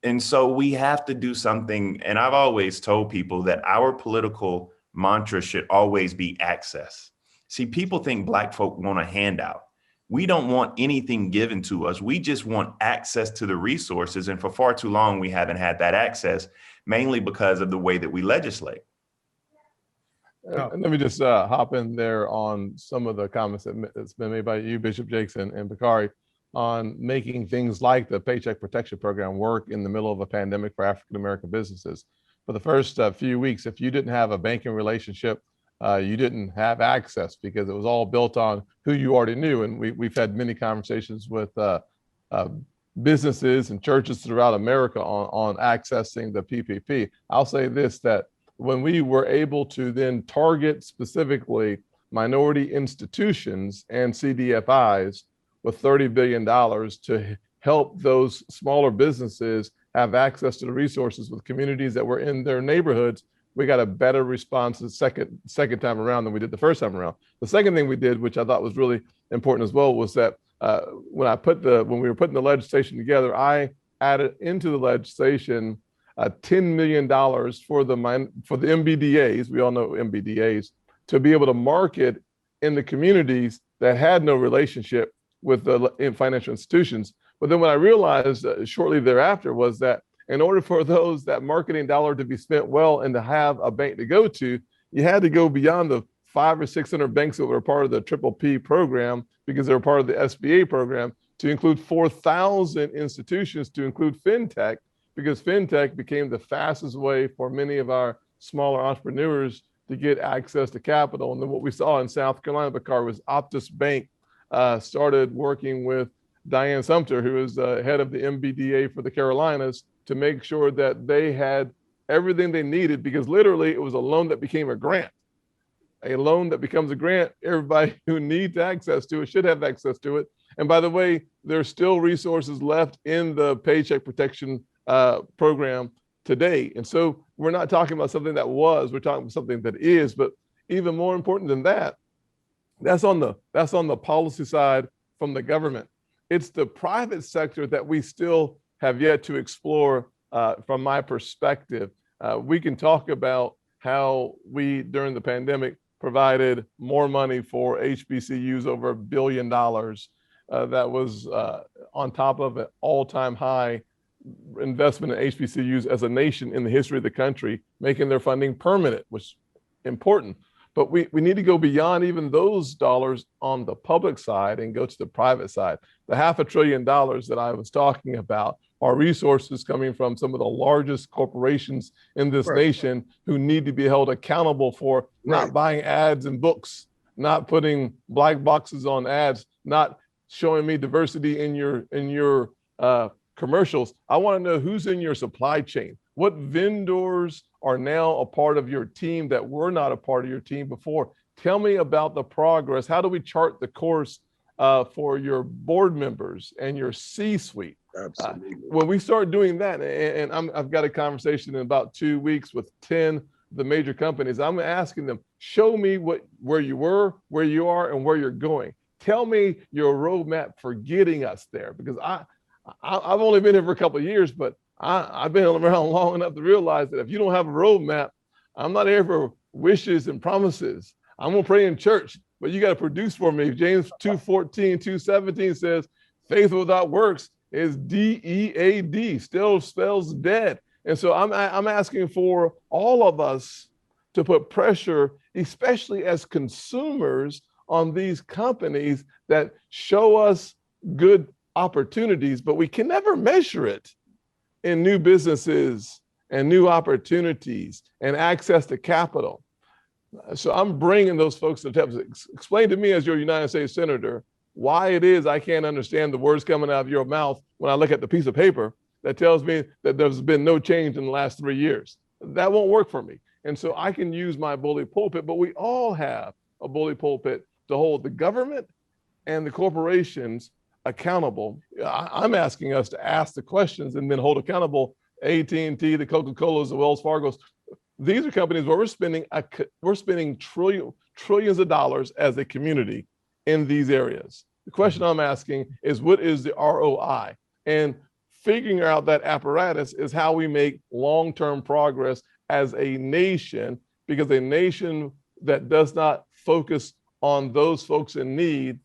And so we have to do something. And I've always told people that our political mantra should always be access. See, people think Black folk want a handout. We don't want anything given to us. We just want access to the resources. And for far too long, we haven't had that access, mainly because of the way that we legislate. Let me just hop in there on some of the comments that's been made by you, Bishop Jakes and Bakari, on making things like the Paycheck Protection Program work in the middle of a pandemic for African-American businesses. For the first few weeks, if you didn't have a banking relationship, you didn't have access, because it was all built on who you already knew. And we've had many conversations with businesses and churches throughout America on accessing the PPP. I'll say this, that when we were able to then target specifically minority institutions and CDFIs with $30 billion to help those smaller businesses have access to the resources with communities that were in their neighborhoods, we got a better response the second time around than we did the first time around. The second thing we did, which I thought was really important as well, was that when we were putting the legislation together, I added into the legislation $10 million for the MBDAs, we all know MBDAs, to be able to market in the communities that had no relationship with the financial institutions. But then what I realized shortly thereafter was that in order for that marketing dollar to be spent well and to have a bank to go to, you had to go beyond the 500 or 600 banks that were part of the PPP program, because they were part of the SBA program, to include 4,000 institutions, to include FinTech, because FinTech became the fastest way for many of our smaller entrepreneurs to get access to capital. And then what we saw in South Carolina, Bakari, was Optus Bank started working with Diane Sumter, who is the head of the MBDA for the Carolinas, to make sure that they had everything they needed, because literally it was a loan that became a grant. A loan that becomes a grant, everybody who needs access to it should have access to it. And by the way, there's still resources left in the Paycheck Protection program today. And so we're not talking about something that was, we're talking about something that is. But even more important than that, that's on the policy side from the government. It's the private sector that we still have yet to explore. From my perspective, we can talk about how we, during the pandemic, provided more money for HBCUs, over $1 billion. That was on top of an all-time high investment in HBCUs as a nation in the history of the country, making their funding permanent, which is important. But we need to go beyond even those dollars on the public side and go to the private side. The $500 billion that I was talking about are resources coming from some of the largest corporations in this nation who need to be held accountable for not buying ads and books, not putting black boxes on ads, not showing me diversity in your commercials. I want to know who's in your supply chain. What vendors are now a part of your team that were not a part of your team before? Tell me about the progress. How do we chart the course for your board members and your C-suite? Absolutely. When we start doing that, and I've got a conversation in about 2 weeks with 10 of the major companies, I'm asking them, show me where you were, where you are, and where you're going. Tell me your roadmap for getting us there, because I've only been here for a couple of years, but I've been around long enough to realize that if you don't have a roadmap, I'm not here for wishes and promises. I'm gonna pray in church, but you got to produce for me. James 2:14, 2:17 says, faith without works is DEAD, still spells dead. And so I'm asking for all of us to put pressure, especially as consumers, on these companies that show us good opportunities, but we can never measure it in new businesses and new opportunities and access to capital. So I'm bringing those folks to the table. Explain to me, as your United States Senator, why it is I can't understand the words coming out of your mouth when I look at the piece of paper that tells me that there's been no change in the last 3 years. That won't work for me. And so I can use my bully pulpit, but we all have a bully pulpit to hold the government and the corporations accountable. I'm asking us to ask the questions and then hold accountable AT&T, the Coca-Colas, the Wells Fargos. These are companies where we're spending trillions of dollars as a community in these areas. The question I'm asking is, what is the ROI? And figuring out that apparatus is how we make long-term progress as a nation, because a nation that does not focus on those folks in need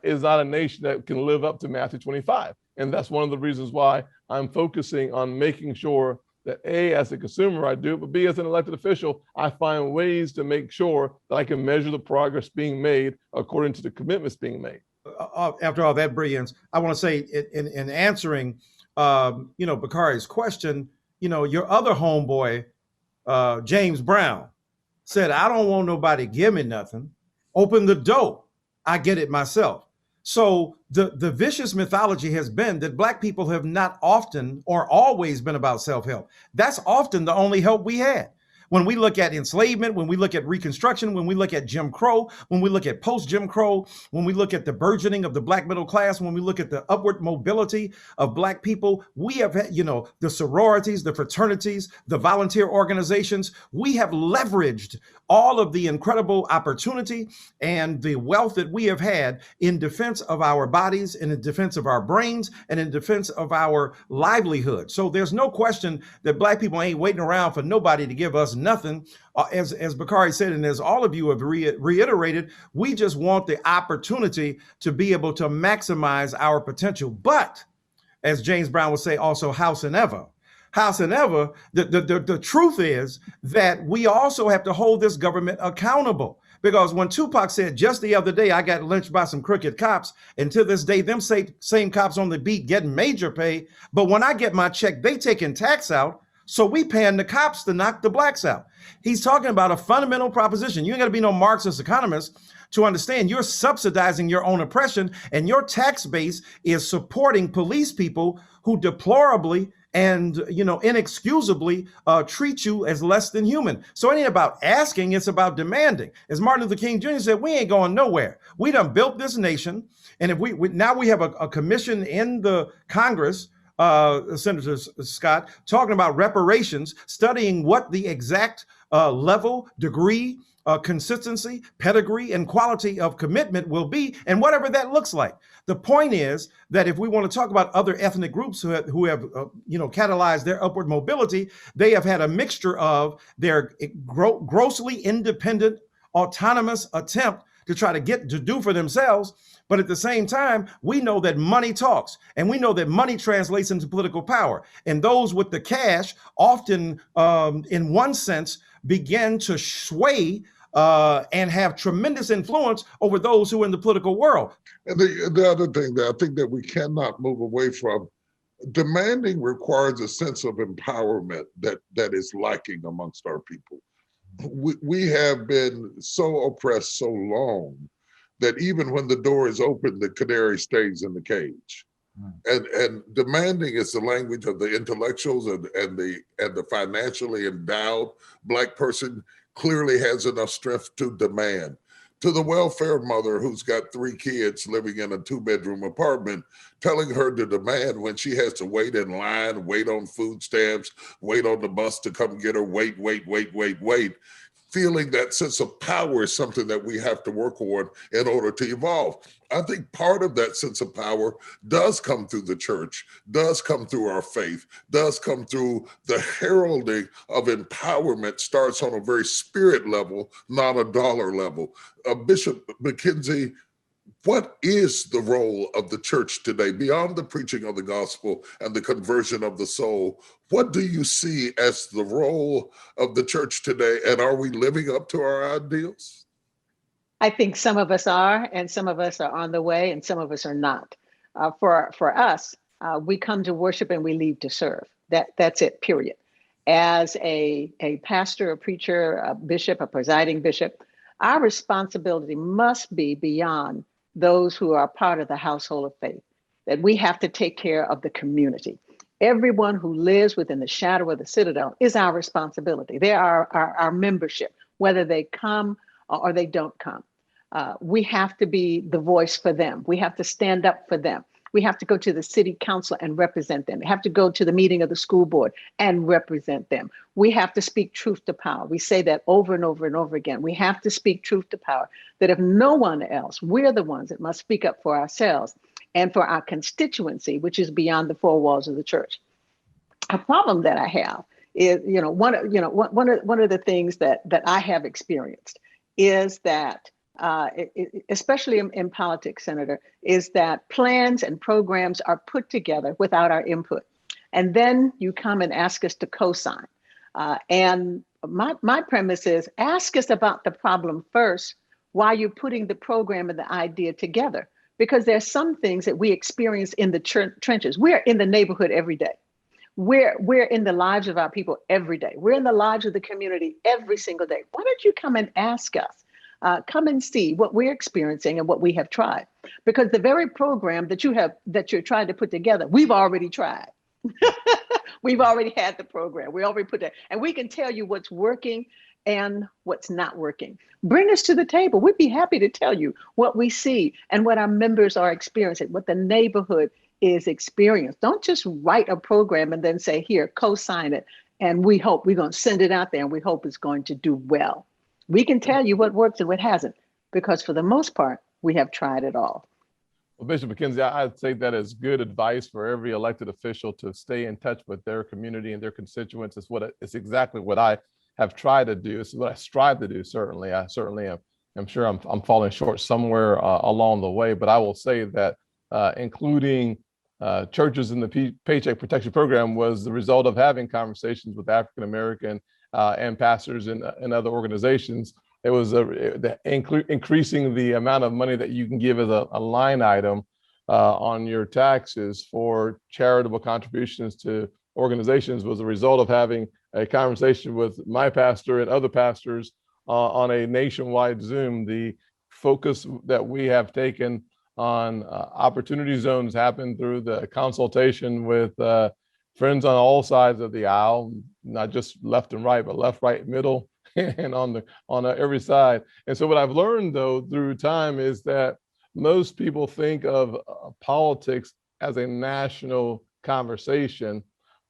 is not a nation that can live up to Matthew 25. And that's one of the reasons why I'm focusing on making sure that A, as a consumer, I do it, but B, as an elected official, I find ways to make sure that I can measure the progress being made according to the commitments being made. After all that brilliance, I want to say in answering, Bakari's question, your other homeboy, James Brown, said, I don't want nobody to give me nothing. Open the door. I get it myself. So the vicious mythology has been that Black people have not often or always been about self-help. That's often the only help we had. When we look at enslavement, when we look at Reconstruction, when we look at Jim Crow, when we look at post-Jim Crow, when we look at the burgeoning of the Black middle class, when we look at the upward mobility of Black people, we have had, the sororities, the fraternities, the volunteer organizations. We have leveraged all of the incredible opportunity and the wealth that we have had in defense of our bodies, and in defense of our brains, and in defense of our livelihood. So there's no question that Black people ain't waiting around for nobody to give us nothing. As Bakari said, and as all of you have reiterated, we just want the opportunity to be able to maximize our potential. But as James Brown would say, also howsoever, the truth is that we also have to hold this government accountable. Because when Tupac said, just the other day, I got lynched by some crooked cops, and to this day, them same cops on the beat getting major pay. But when I get my check, they taking tax out. So we paying the cops to knock the Blacks out. He's talking about a fundamental proposition. You ain't got to be no Marxist economist to understand you're subsidizing your own oppression, and your tax base is supporting police people who deplorably and, inexcusably treat you as less than human. So it ain't about asking, it's about demanding. As Martin Luther King Jr. said, we ain't going nowhere. We done built this nation. And if we now we have a commission in the Congress, Senator Scott, talking about reparations, studying what the exact level, degree, consistency, pedigree, and quality of commitment will be, and whatever that looks like. The point is that if we want to talk about other ethnic groups who have catalyzed their upward mobility, they have had a mixture of their grossly independent, autonomous attempt to try to get to do for themselves. But at the same time, we know that money talks, and we know that money translates into political power. And those with the cash often, in one sense, begin to sway and have tremendous influence over those who are in the political world. And the other thing that I think that we cannot move away from, demanding requires a sense of empowerment that is lacking amongst our people. We have been so oppressed so long that even when the door is open, the canary stays in the cage. And demanding is the language of the intellectuals and the financially endowed Black person clearly has enough strength to demand. To the welfare mother who's got 3 kids living in a 2-bedroom apartment, telling her to demand when she has to wait in line, wait on food stamps, wait on the bus to come get her, wait. Feeling that sense of power is something that we have to work on in order to evolve. I think part of that sense of power does come through the church, does come through our faith, does come through the heralding of empowerment, starts on a very spirit level, not a dollar level. Bishop McKenzie, what is the role of the church today beyond the preaching of the gospel and the conversion of the soul? What do you see as the role of the church today? And are we living up to our ideals? I think some of us are, and some of us are on the way, and some of us are not. For us, we come to worship and we leave to serve. That's it, period. As a pastor, a preacher, a bishop, a presiding bishop, our responsibility must be beyond those who are part of the household of faith, that we have to take care of the community. Everyone who lives within the shadow of the citadel is our responsibility. They are our membership, whether they come or they don't come. We have to be the voice for them. We have to stand up for them. We have to go to the city council and represent them. We have to go to the meeting of the school board and represent them. We have to speak truth to power. We say that over and over and over again. We have to speak truth to power, that if no one else, we're the ones that must speak up for ourselves and for our constituency, which is beyond the 4 walls of the church. A problem that I have is, one of the things that I have experienced is that especially in politics, Senator, is that plans and programs are put together without our input. And then you come and ask us to co-sign. And my premise is, ask us about the problem first while you're putting the program and the idea together. Because there's some things that we experience in the trenches. We're in the neighborhood every day. We're in the lives of our people every day. We're in the lives of the community every single day. Why don't you come and ask us? Come and see what we're experiencing and what we have tried, because the very program that you're trying to put together, we've already tried. We've already had the program. We already put that, and we can tell you what's working and what's not working. Bring us to the table. We'd be happy to tell you what we see and what our members are experiencing, what the neighborhood is experiencing. Don't just write a program and then say, here, co-sign it, and we hope we're going to send it out there and we hope it's going to do well. We can tell you what works and what hasn't, because for the most part, we have tried it all. Well, Bishop McKenzie, I'd say that is good advice for every elected official to stay in touch with their community and their constituents. It's exactly what I have tried to do. It's what I strive to do. Certainly, I certainly am. I'm sure I'm falling short somewhere along the way, but I will say that including churches in the Paycheck Protection Program was the result of having conversations with African American and pastors in other organizations. It was increasing the amount of money that you can give as a line item on your taxes for charitable contributions to organizations was a result of having a conversation with my pastor and other pastors on a nationwide Zoom. The focus that we have taken on opportunity zones happened through the consultation with friends on all sides of the aisle, not just left and right, but left, right, middle, and on every side. And so what I've learned though through time is that most people think of politics as a national conversation.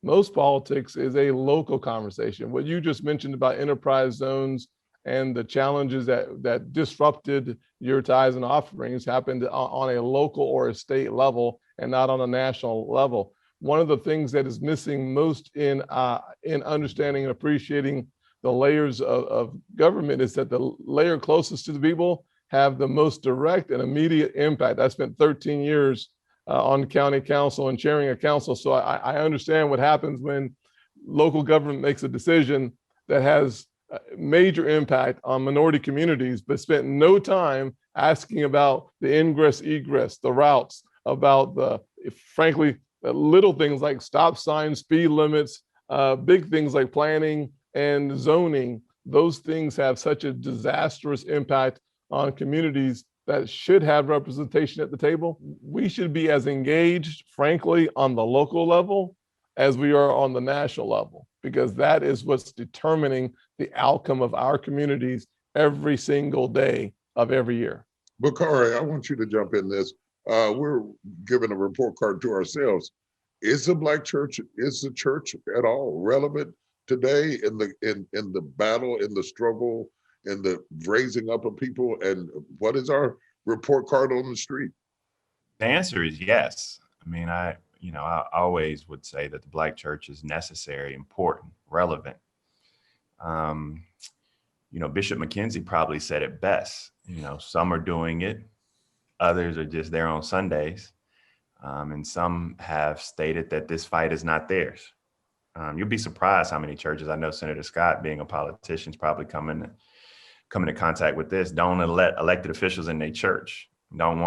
Most politics is a local conversation. What you just mentioned about enterprise zones and the challenges that disrupted your tithes and offerings happened on a local or a state level and not on a national level. One of the things that is missing most in understanding and appreciating the layers of government is that the layer closest to the people have the most direct and immediate impact. I spent 13 years on county council and chairing a council, so I understand what happens when local government makes a decision that has major impact on minority communities, but spent no time asking about the ingress, egress, the routes, about frankly, little things like stop signs, speed limits, big things like planning and zoning. Those things have such a disastrous impact on communities that should have representation at the table. We should be as engaged, frankly, on the local level as we are on the national level, because that is what's determining the outcome of our communities every single day of every year. Bakari, I want you to jump in this. We're giving a report card to ourselves. Is the church at all relevant today in the battle, in the struggle, in the raising up of people? And what is our report card on the street? The answer is yes. I mean, I always would say that the Black church is necessary, important, relevant. Bishop McKenzie probably said it best. Some are doing it, others are just there on Sundays, and some have stated that this fight is not theirs. You'll be surprised how many churches, I know Senator Scott, being a politician, is probably coming into contact with this. Don't let elected officials in their church. Don't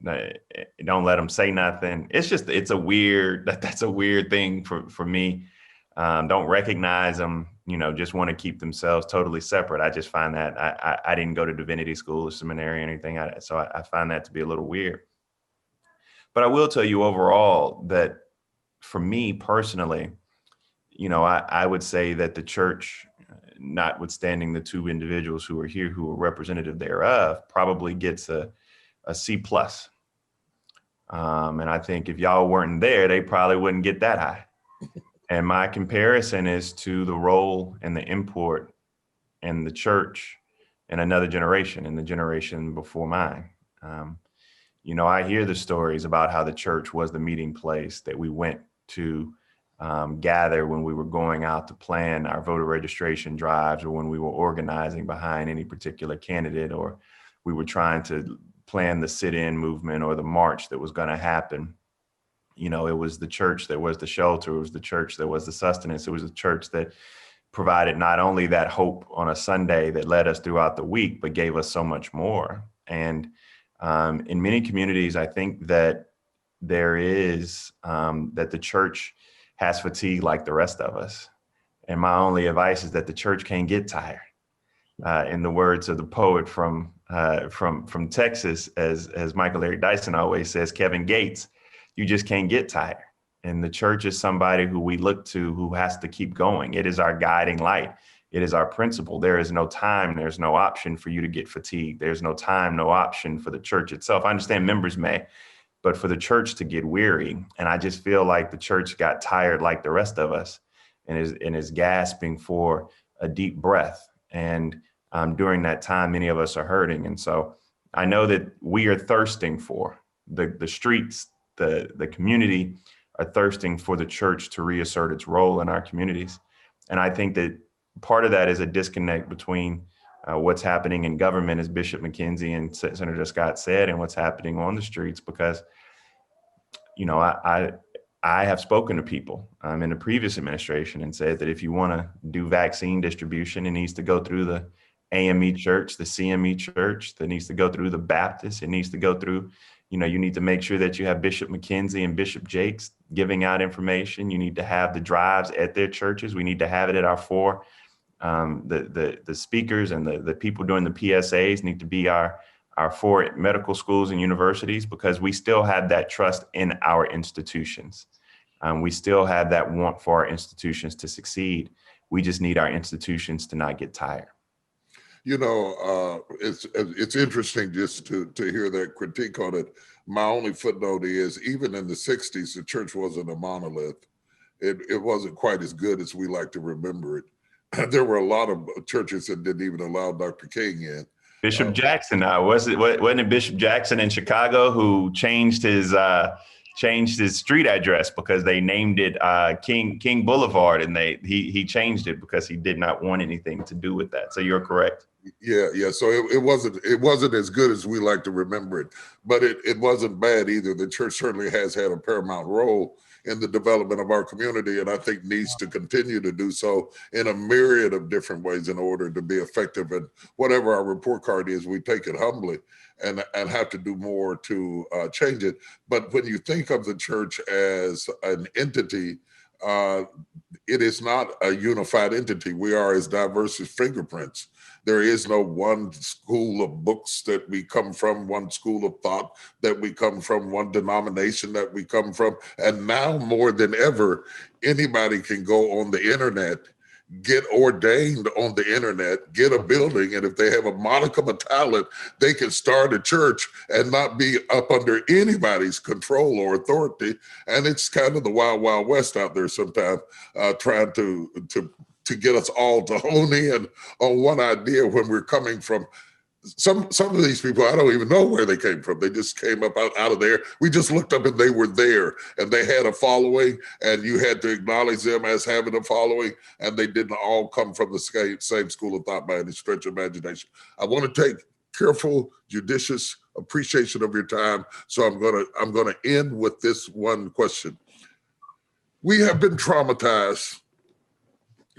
let them say nothing. It's a weird thing for me. Don't recognize them, just want to keep themselves totally separate. I just find that I didn't go to divinity school or seminary or anything. So I find that to be a little weird. But I will tell you overall that for me personally, I would say that the church, notwithstanding the two individuals who are here who are representative thereof, probably gets a C+. And I think if y'all weren't there, they probably wouldn't get that high. And my comparison is to the role and the import in the church in another generation, in the generation before mine. I hear the stories about how the church was the meeting place that we went to gather when we were going out to plan our voter registration drives, or when we were organizing behind any particular candidate, or we were trying to plan the sit-in movement or the march that was going to happen. It was the church that was the shelter. It was the church that was the sustenance. It was the church that provided not only that hope on a Sunday that led us throughout the week, but gave us so much more. And in many communities, I think that there is, that the church has fatigue like the rest of us. And my only advice is that the church can't get tired. In the words of the poet from Texas, as Michael Eric Dyson always says, Kevin Gates, you just can't get tired. And the church is somebody who we look to, who has to keep going. It is our guiding light. It is our principle. There is no time. There's no option for you to get fatigued. There's no time, no option for the church itself. I understand members may, but for the church to get weary. And I just feel like the church got tired like the rest of us and is gasping for a deep breath. And during that time, many of us are hurting. And so I know that we are thirsting for the streets, the community are thirsting for the church to reassert its role in our communities. And I think that part of that is a disconnect between what's happening in government, as Bishop McKenzie and Senator Scott said, and what's happening on the streets. Because, I have spoken to people in the previous administration and said that if you want to do vaccine distribution, it needs to go through the AME church, the CME church, that needs to go through the Baptist. It needs to go through, you need to make sure that you have Bishop McKenzie and Bishop Jakes giving out information. You need to have the drives at their churches. We need to have it at our the speakers and the people doing the PSAs need to be our four medical schools and universities, because we still have that trust in our institutions. We still have that want for our institutions to succeed. We just need our institutions to not get tired. You know, it's interesting just to hear that critique on it. My only footnote is, even in the 60s, the church wasn't a monolith. It wasn't quite as good as we like to remember it. There were a lot of churches that didn't even allow Dr. King in. Bishop Jackson, wasn't it Bishop Jackson in Chicago who changed his street address because they named it King Boulevard, and he changed it because he did not want anything to do with that. So you're correct. Yeah. So it wasn't as good as we like to remember it, but it wasn't bad either. The church certainly has had a paramount role in the development of our community, and I think needs to continue to do so in a myriad of different ways in order to be effective. And whatever our report card is, we take it humbly and have to do more to change it. But when you think of the church as an entity, it is not a unified entity. We are as diverse as fingerprints. There is no one school of books that we come from, one school of thought that we come from, one denomination that we come from. And now more than ever, anybody can go on the internet, get ordained on the internet, get a building, and if they have a modicum of talent, they can start a church and not be up under anybody's control or authority. And it's kind of the wild, wild west out there sometimes, trying to get us all to hone in on one idea when we're coming from. Some of these people, I don't even know where they came from. They just came up out of there. We just looked up and they were there, and they had a following, and you had to acknowledge them as having a following, and they didn't all come from the same school of thought by any stretch of imagination. I want to take careful, judicious appreciation of your time. So I'm gonna end with this one question. We have been traumatized.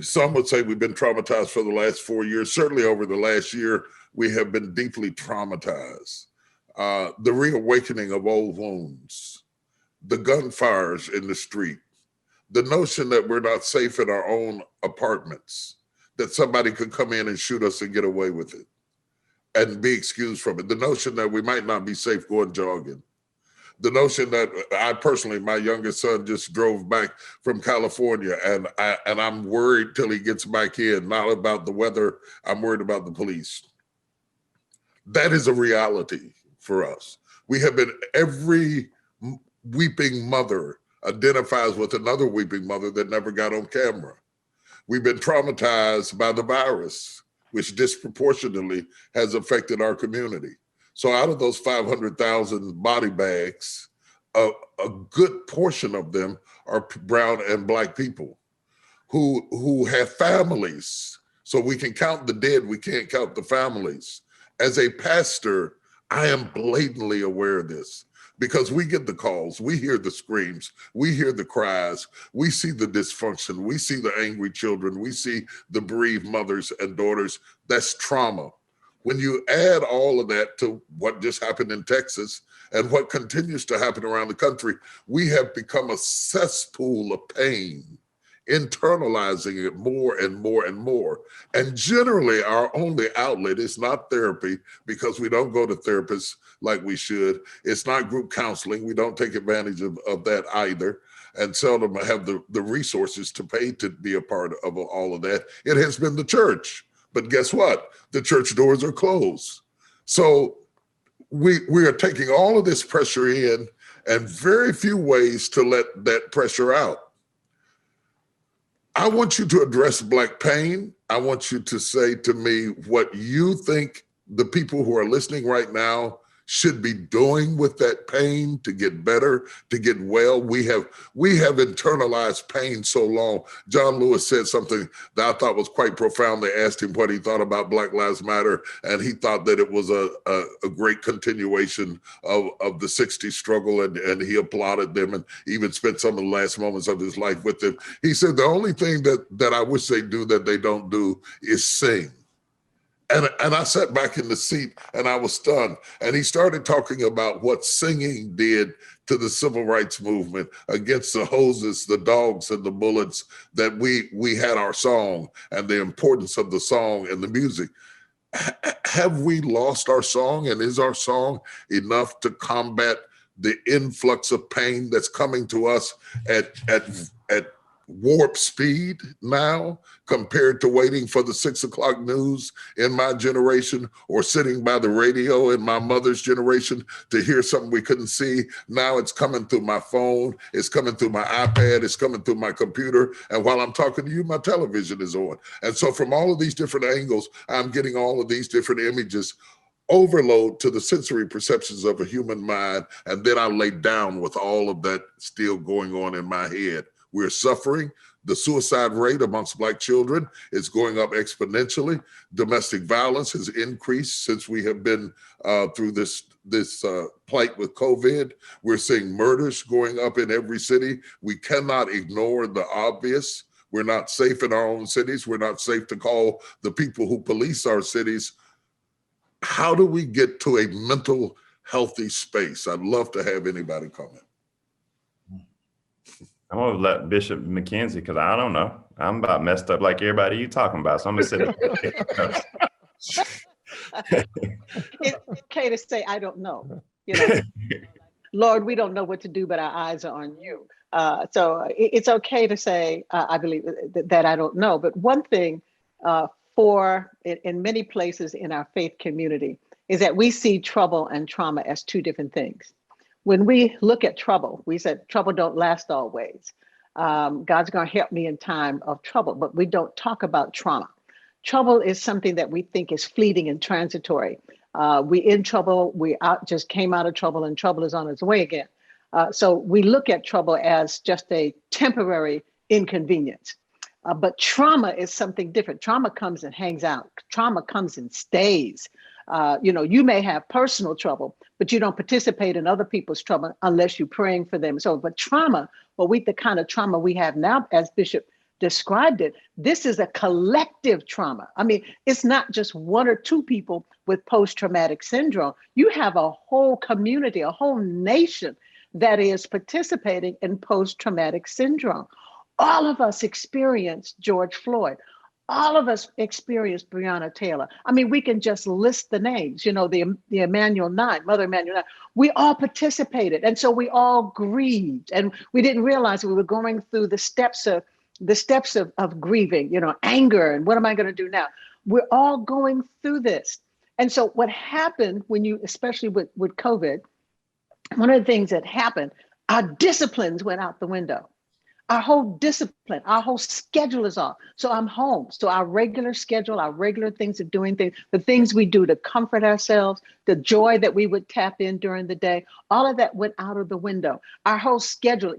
Some would say we've been traumatized for the last 4 years. Certainly over the last year, we have been deeply traumatized. The reawakening of old wounds, the gunfires in the street, the notion that we're not safe in our own apartments, that somebody could come in and shoot us and get away with it and be excused from it. The notion that we might not be safe going jogging. The notion that I personally, my youngest son just drove back from California, and I'm worried till he gets back in, not about the weather, I'm worried about the police. That is a reality for us. We have been, every weeping mother identifies with another weeping mother that never got on camera. We've been traumatized by the virus, which disproportionately has affected our community. So out of those 500,000 body bags, a good portion of them are brown and Black people who have families. So we can count the dead, we can't count the families. As a pastor, I am blatantly aware of this because we get the calls, we hear the screams, we hear the cries, we see the dysfunction, we see the angry children, we see the bereaved mothers and daughters. That's trauma. When you add all of that to what just happened in Texas and what continues to happen around the country, we have become a cesspool of pain, internalizing it more and more and more. And generally our only outlet is not therapy, because we don't go to therapists like we should. It's not group counseling. We don't take advantage of that either, and seldom have the resources to pay to be a part of all of that. It has been the church. But guess what? The church doors are closed. So we are taking all of this pressure in, and very few ways to let that pressure out. I want you to address Black pain. I want you to say to me what you think the people who are listening right now should be doing with that pain to get better, to get well. We have internalized pain so long. John Lewis said something that I thought was quite profound. They asked him what he thought about Black Lives Matter, and he thought that it was a great continuation of the 60s struggle, and he applauded them and even spent some of the last moments of his life with them. He said, the only thing that I wish they do that they don't do is sing. And I sat back in the seat and I was stunned. And he started talking about what singing did to the civil rights movement, against the hoses, the dogs, and the bullets, that we had our song and the importance of the song and the music. Have we lost our song? And is our song enough to combat the influx of pain that's coming to us at warp speed now compared to waiting for the 6 o'clock news in my generation, or sitting by the radio in my mother's generation to hear something we couldn't see. Now it's coming through my phone, it's coming through my iPad, it's coming through my computer. And while I'm talking to you, my television is on. And so from all of these different angles, I'm getting all of these different images, overload to the sensory perceptions of a human mind. And then I lay down with all of that still going on in my head. We're suffering. The suicide rate amongst Black children is going up exponentially. Domestic violence has increased since we have been through this plight with COVID. We're seeing murders going up in every city. We cannot ignore the obvious. We're not safe in our own cities. We're not safe to call the people who police our cities. How do we get to a mental healthy space? I'd love to have anybody comment. I'm gonna let Bishop McKenzie, because I don't know. I'm about messed up like everybody you talking about. So I'm gonna sit. It's okay to say, I don't know. You know, Lord, we don't know what to do, but our eyes are on you. So it's okay to say, I believe that I don't know. But one thing in many places in our faith community is that we see trouble and trauma as two different things. When we look at trouble, we said trouble don't last always. God's going to help me in time of trouble, but we don't talk about trauma. Trouble is something that we think is fleeting and transitory. We in trouble, just came out of trouble, and trouble is on its way again. So we look at trouble as just a temporary inconvenience. But trauma is something different. Trauma comes and hangs out. Trauma comes and stays. You may have personal trouble, but you don't participate in other people's trouble unless you're praying for them. So, but trauma, the kind of trauma we have now, as Bishop described it, this is a collective trauma. I mean, it's not just one or two people with post-traumatic syndrome. You have a whole community, a whole nation that is participating in post-traumatic syndrome. All of us experienced George Floyd. All of us experienced Breonna Taylor. I mean, we can just list the names, the Emanuel 9, Mother Emanuel 9. We all participated. And so we all grieved. And we didn't realize we were going through the steps of grieving, anger. And what am I going to do now? We're all going through this. And so what happened especially with COVID, one of the things that happened, our disciplines went out the window. Our whole discipline, our whole schedule is off. So I'm home. So our regular schedule, our regular things of doing things, the things we do to comfort ourselves, the joy that we would tap in during the day, all of that went out of the window. Our whole schedule,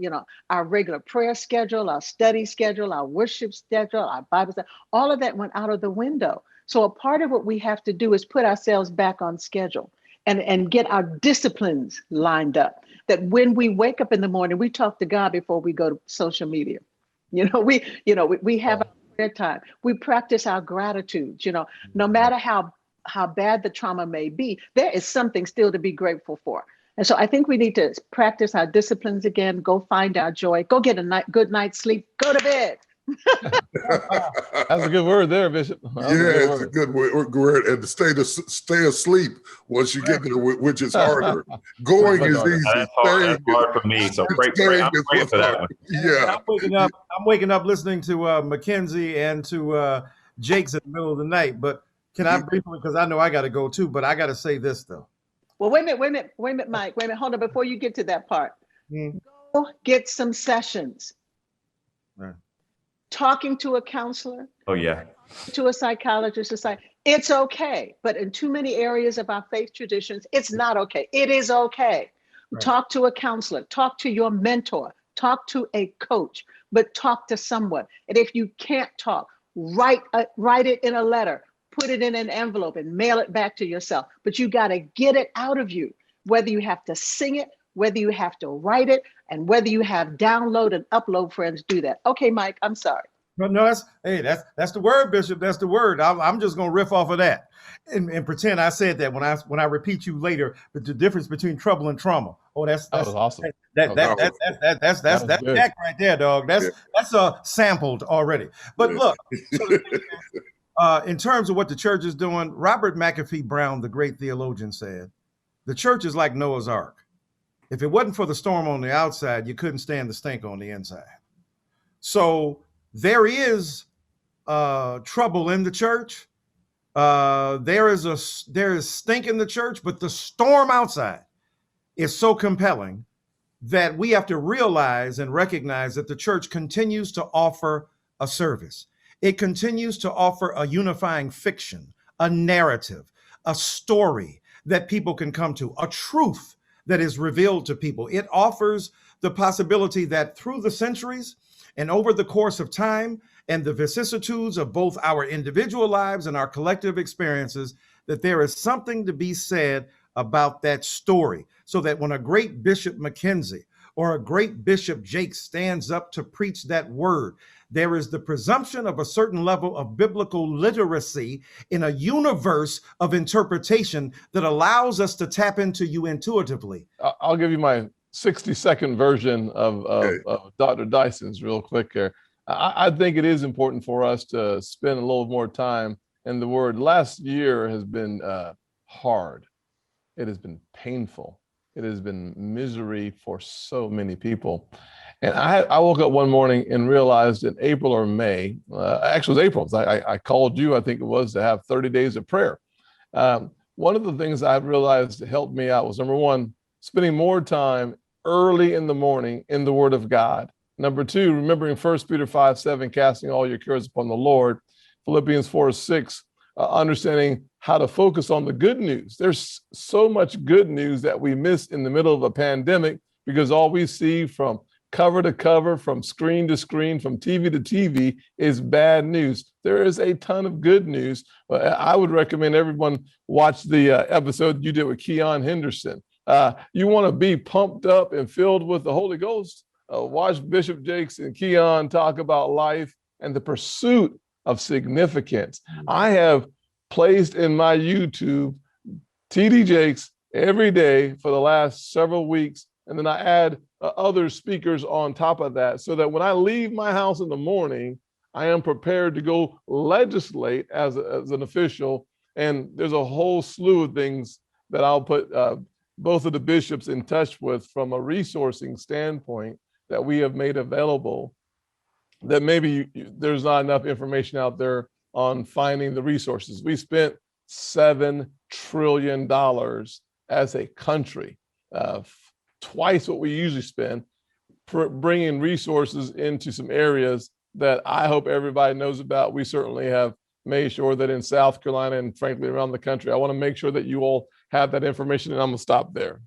our regular prayer schedule, our study schedule, our worship schedule, our Bible study, all of that went out of the window. So a part of what we have to do is put ourselves back on schedule and get our disciplines lined up. That when we wake up in the morning, we talk to God before we go to social media. We have our prayer time. We practice our gratitude. No matter how bad the trauma may be, there is something still to be grateful for. And so I think we need to practice our disciplines again. Go find our joy. Go get a good night's sleep. Go to bed. That's a good word there, Bishop. It's a good word. And stay asleep once you get there, which is harder. Going is easy. That's hard for me. So I'm praying for that one. Yeah. I'm waking up listening to McKenzie and to Jake's in the middle of the night. But can I briefly, because I know I got to go too, but I got to say this though. Well, wait a minute, Mike. Wait a minute. Hold on. Before you get to that part, go get some sessions. Right. Talking to a counselor. Oh, yeah. To a psychologist, it's okay. But in too many areas of our faith traditions, it's not okay. It is okay. Right. Talk to a counselor, talk to your mentor, talk to a coach, but talk to someone. And if you can't talk, write it in a letter, put it in an envelope and mail it back to yourself. But you got to get it out of you, whether you have to sing it, whether you have to write it, and whether you have download and upload friends do that. Okay, Mike, I'm sorry. No, that's the word, Bishop. That's the word. I'm just gonna riff off of that and pretend I said that when I repeat you later. But the difference between trouble and trauma. Oh, that was awesome. That's Jack right there, dog. That's sampled already. But look, in terms of what the church is doing, Robert McAfee Brown, the great theologian, said, the church is like Noah's Ark. If it wasn't for the storm on the outside, you couldn't stand the stink on the inside. So there is trouble in the church. There is stink in the church, but the storm outside is so compelling that we have to realize and recognize that the church continues to offer a service. It continues to offer a unifying fiction, a narrative, a story that people can come to, a truth that is revealed to people. It offers the possibility that through the centuries and over the course of time and the vicissitudes of both our individual lives and our collective experiences, that there is something to be said about that story, so that when a great Bishop McKenzie or a great Bishop Jake stands up to preach that word, there is the presumption of a certain level of biblical literacy in a universe of interpretation that allows us to tap into you intuitively. I'll give you my 60-second version of Dr. Dyson's real quick here. I think it is important for us to spend a little more time in the word. Last year has been hard. It has been painful. It has been misery for so many people. And I woke up one morning and realized in April or May, actually it was April, I called you, I think it was, to have 30 days of prayer. One of the things I realized helped me out was, number one, spending more time early in the morning in the Word of God. Number two, remembering 1 Peter 5:7, casting all your cares upon the Lord. Philippians 4:6, understanding how to focus on the good news. There's so much good news that we miss in the middle of a pandemic because all we see from cover to cover, from screen to screen, from TV to TV is bad news. There is a ton of good news. I would recommend everyone watch the episode you did with Keon Henderson. You want to be pumped up and filled with the Holy Ghost? Watch Bishop Jakes and Keon talk about life and the pursuit of significance. I have placed in my YouTube TD Jakes every day for the last several weeks, and then I add other speakers on top of that, so that when I leave my house in the morning, I am prepared to go legislate as an official. And there's a whole slew of things that I'll put both of the bishops in touch with from a resourcing standpoint that we have made available, that maybe there's not enough information out there on finding the resources. We spent $7 trillion as a country, twice what we usually spend, bringing resources into some areas that I hope everybody knows about. We certainly have made sure that in South Carolina and frankly around the country, I want to make sure that you all have that information, and I'm gonna stop there.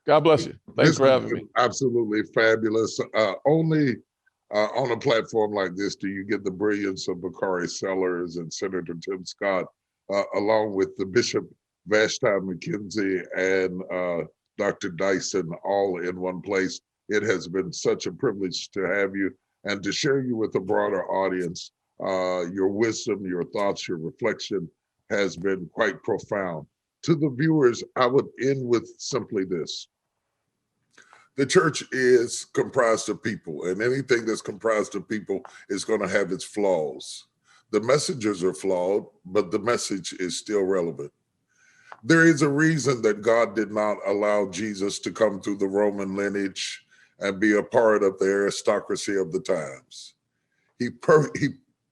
God bless you. Thanks for having me. Absolutely fabulous. Only on a platform like this do you get the brilliance of Bakari Sellers and Senator Tim Scott, along with the Bishop Vashti McKenzie and Dr. Dyson, all in one place. It has been such a privilege to have you and to share you with a broader audience. Your wisdom, your thoughts, your reflection has been quite profound. To the viewers, I would end with simply this. The church is comprised of people, and anything that's comprised of people is going to have its flaws. The messengers are flawed, but the message is still relevant. There is a reason that God did not allow Jesus to come through the Roman lineage and be a part of the aristocracy of the times. He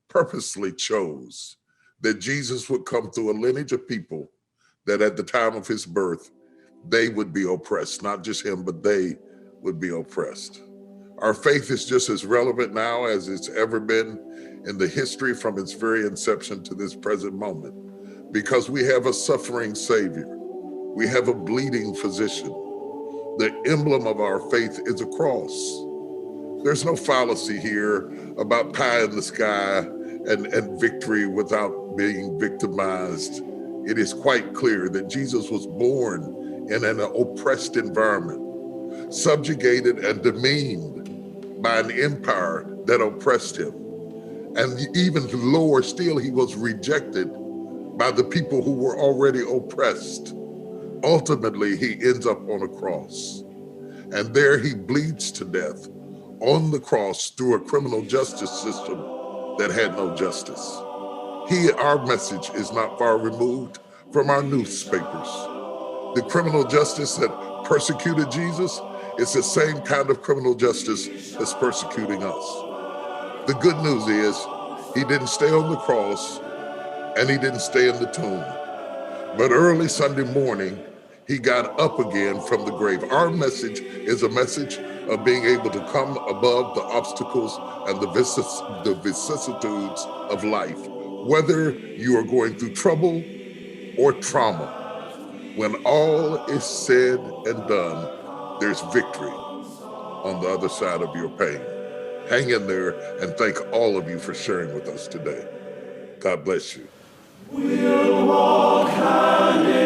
purposely chose that Jesus would come through a lineage of people that at the time of his birth, they would be oppressed, not just him, but they would be oppressed. Our faith is just as relevant now as it's ever been in the history from its very inception to this present moment, because we have a suffering Savior. We have a bleeding physician. The emblem of our faith is a cross. There's no fallacy here about pie in the sky and victory without being victimized. It is quite clear that Jesus was born in an oppressed environment, subjugated and demeaned by an empire that oppressed him. And even lower still, he was rejected by the people who were already oppressed. Ultimately, he ends up on a cross. And there he bleeds to death on the cross through a criminal justice system that had no justice. Our message is not far removed from our newspapers. The criminal justice that persecuted Jesus, it's the same kind of criminal justice that's persecuting us. The good news is he didn't stay on the cross and he didn't stay in the tomb. But early Sunday morning, he got up again from the grave. Our message is a message of being able to come above the obstacles and the vicissitudes of life. Whether you are going through trouble or trauma, when all is said and done, there's victory on the other side of your pain. Hang in there, and thank all of you for sharing with us today. God bless you. We'll walk hand in